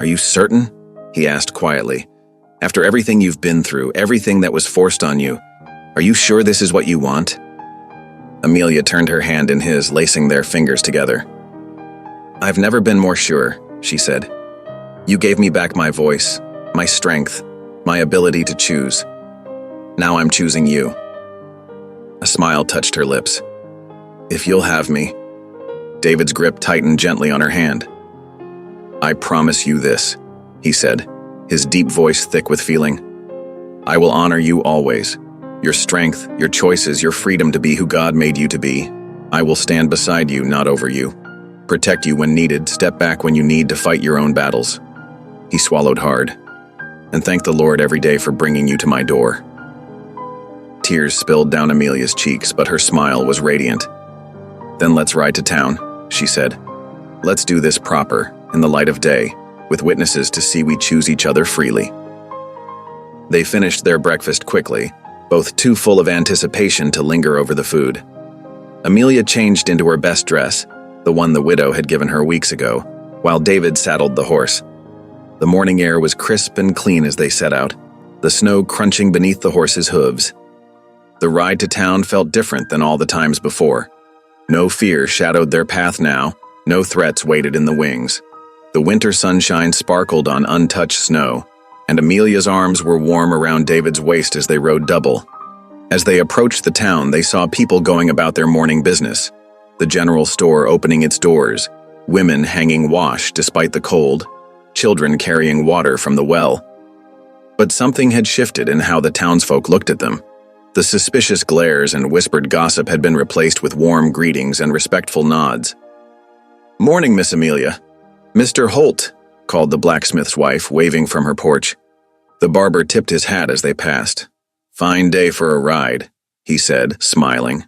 "Are you certain?" he asked quietly. "After everything you've been through, everything that was forced on you, are you sure this is what you want?" Amelia turned her hand in his, lacing their fingers together. "I've never been more sure," she said. "You gave me back my voice, my strength, my ability to choose. Now I'm choosing you." A smile touched her lips. "If you'll have me." David's grip tightened gently on her hand. "I promise you this," he said, his deep voice thick with feeling. "I will honor you always. Your strength, your choices, your freedom to be who God made you to be. I will stand beside you, not over you. Protect you when needed, step back when you need to fight your own battles." He swallowed hard, and thanked the Lord every day for bringing you to my door. Tears spilled down Amelia's cheeks, but her smile was radiant. "Then let's ride to town," she said. "Let's do this proper, in the light of day, with witnesses to see we choose each other freely." They finished their breakfast quickly, both too full of anticipation to linger over the food. Amelia changed into her best dress, the one the widow had given her weeks ago, while David saddled the horse. The morning air was crisp and clean as they set out, the snow crunching beneath the horse's hooves. The ride to town felt different than all the times before. No fear shadowed their path now, no threats waited in the wings. The winter sunshine sparkled on untouched snow, and Amelia's arms were warm around David's waist as they rode double. As they approached the town, they saw people going about their morning business, the general store opening its doors, women hanging wash despite the cold, children carrying water from the well. But something had shifted in how the townsfolk looked at them. The suspicious glares and whispered gossip had been replaced with warm greetings and respectful nods. "Morning, Miss Amelia." "Mr. Holt," called the blacksmith's wife, waving from her porch. The barber tipped his hat as they passed. "Fine day for a ride," he said, smiling.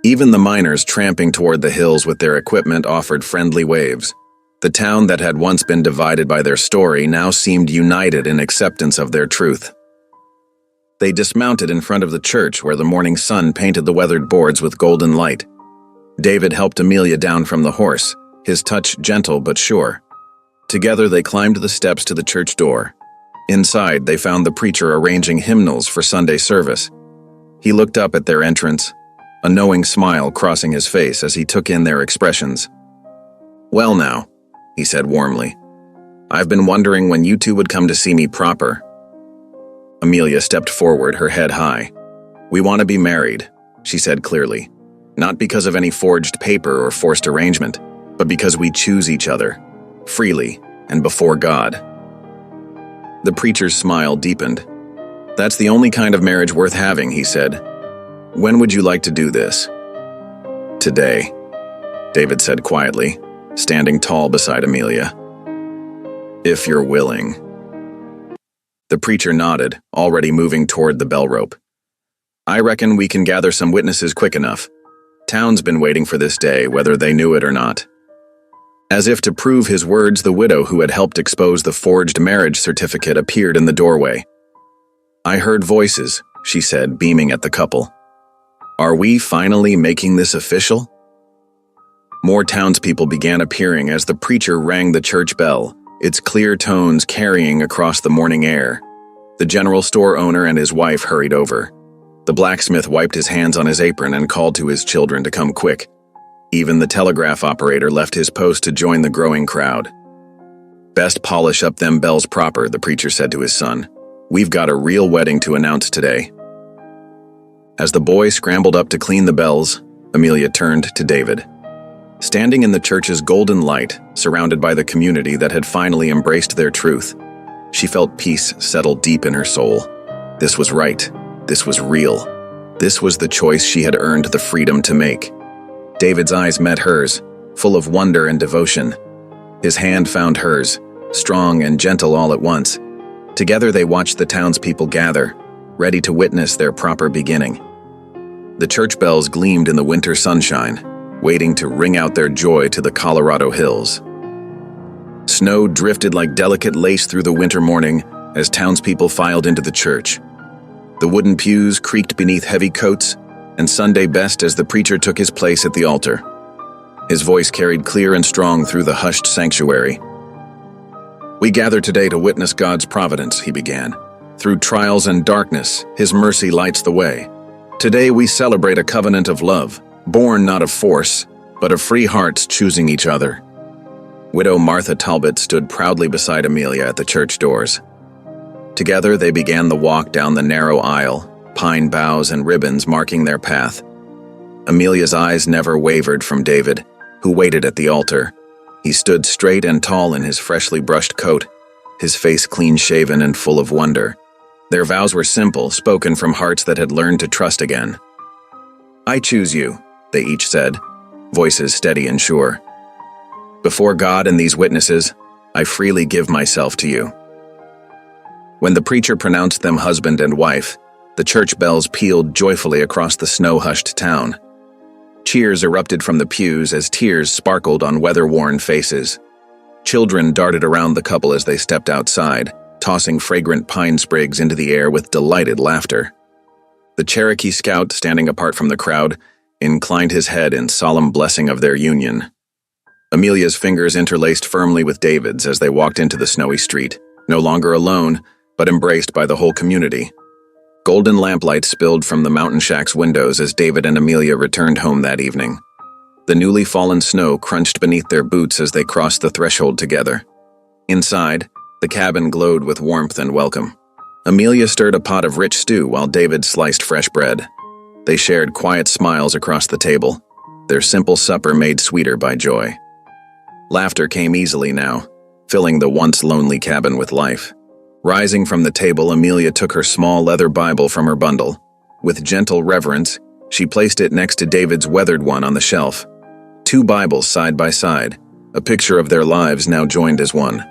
Even the miners tramping toward the hills with their equipment offered friendly waves. The town that had once been divided by their story now seemed united in acceptance of their truth. They dismounted in front of the church where the morning sun painted the weathered boards with golden light. David helped Amelia down from the horse, his touch gentle but sure. Together they climbed the steps to the church door. Inside, they found the preacher arranging hymnals for Sunday service. He looked up at their entrance, a knowing smile crossing his face as he took in their expressions. "Well now," he said warmly, "I've been wondering when you two would come to see me proper." Amelia stepped forward, her head high. "We want to be married," she said clearly, "not because of any forged paper or forced arrangement, but because we choose each other, freely and before God." The preacher's smile deepened. "That's the only kind of marriage worth having," he said. "When would you like to do this?" "Today," David said quietly, standing tall beside Amelia. "If you're willing." The preacher nodded, already moving toward the bell rope. "I reckon we can gather some witnesses quick enough. Town's been waiting for this day, whether they knew it or not." As if to prove his words, the widow who had helped expose the forged marriage certificate appeared in the doorway. "I heard voices," she said, beaming at the couple. "Are we finally making this official?" More townspeople began appearing as the preacher rang the church bell, its clear tones carrying across the morning air. The general store owner and his wife hurried over. The blacksmith wiped his hands on his apron and called to his children to come quick. Even the telegraph operator left his post to join the growing crowd. "Best polish up them bells proper," the preacher said to his son. "We've got a real wedding to announce today." As the boy scrambled up to clean the bells, Amelia turned to David. Standing in the church's golden light, surrounded by the community that had finally embraced their truth, she felt peace settle deep in her soul. This was right. This was real. This was the choice she had earned the freedom to make. David's eyes met hers, full of wonder and devotion. His hand found hers, strong and gentle all at once. Together they watched the townspeople gather, ready to witness their proper beginning. The church bells gleamed in the winter sunshine, waiting to ring out their joy to the Colorado hills. Snow drifted like delicate lace through the winter morning as townspeople filed into the church. The wooden pews creaked beneath heavy coats, and Sunday best as the preacher took his place at the altar. His voice carried clear and strong through the hushed sanctuary. "We gather today to witness God's providence," he began. "Through trials and darkness, His mercy lights the way. Today we celebrate a covenant of love, born not of force, but of free hearts choosing each other." Widow Martha Talbot stood proudly beside Amelia at the church doors. Together they began the walk down the narrow aisle, pine boughs and ribbons marking their path. Amelia's eyes never wavered from David, who waited at the altar. He stood straight and tall in his freshly brushed coat, his face clean-shaven and full of wonder. Their vows were simple, spoken from hearts that had learned to trust again. "I choose you," they each said, voices steady and sure. Before God and these witnesses, I freely give myself to you. When the preacher pronounced them husband and wife, the church bells pealed joyfully across the snow-hushed town. Cheers erupted from the pews as tears sparkled on weather-worn faces. Children darted around the couple as they stepped outside, tossing fragrant pine sprigs into the air with delighted laughter. The Cherokee scout, standing apart from the crowd, inclined his head in solemn blessing of their union. Amelia's fingers interlaced firmly with David's as they walked into the snowy street, no longer alone, but embraced by the whole community. Golden lamplight spilled from the mountain shack's windows as David and Amelia returned home that evening. The newly fallen snow crunched beneath their boots as they crossed the threshold together. Inside, the cabin glowed with warmth and welcome. Amelia stirred a pot of rich stew while David sliced fresh bread. They shared quiet smiles across the table, their simple supper made sweeter by joy. Laughter came easily now, filling the once lonely cabin with life. Rising from the table, Amelia took her small leather Bible from her bundle. With gentle reverence, she placed it next to David's weathered one on the shelf. 2 Bibles side by side, a picture of their lives now joined as one.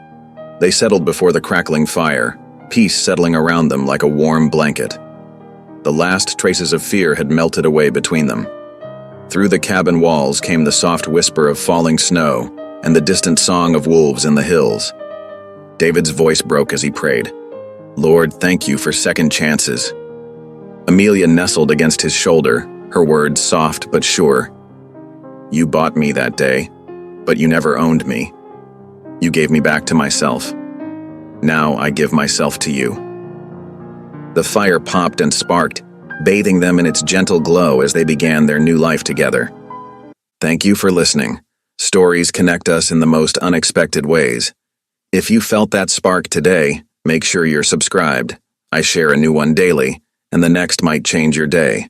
They settled before the crackling fire, peace settling around them like a warm blanket. The last traces of fear had melted away between them. Through the cabin walls came the soft whisper of falling snow and the distant song of wolves in the hills. David's voice broke as he prayed, "Lord, thank you for second chances." Amelia nestled against his shoulder, her words soft but sure. "You bought me that day, but you never owned me. You gave me back to myself. Now I give myself to you." The fire popped and sparked, bathing them in its gentle glow as they began their new life together. Thank you for listening. Stories connect us in the most unexpected ways. If you felt that spark today, make sure you're subscribed. I share a new one daily, and the next might change your day.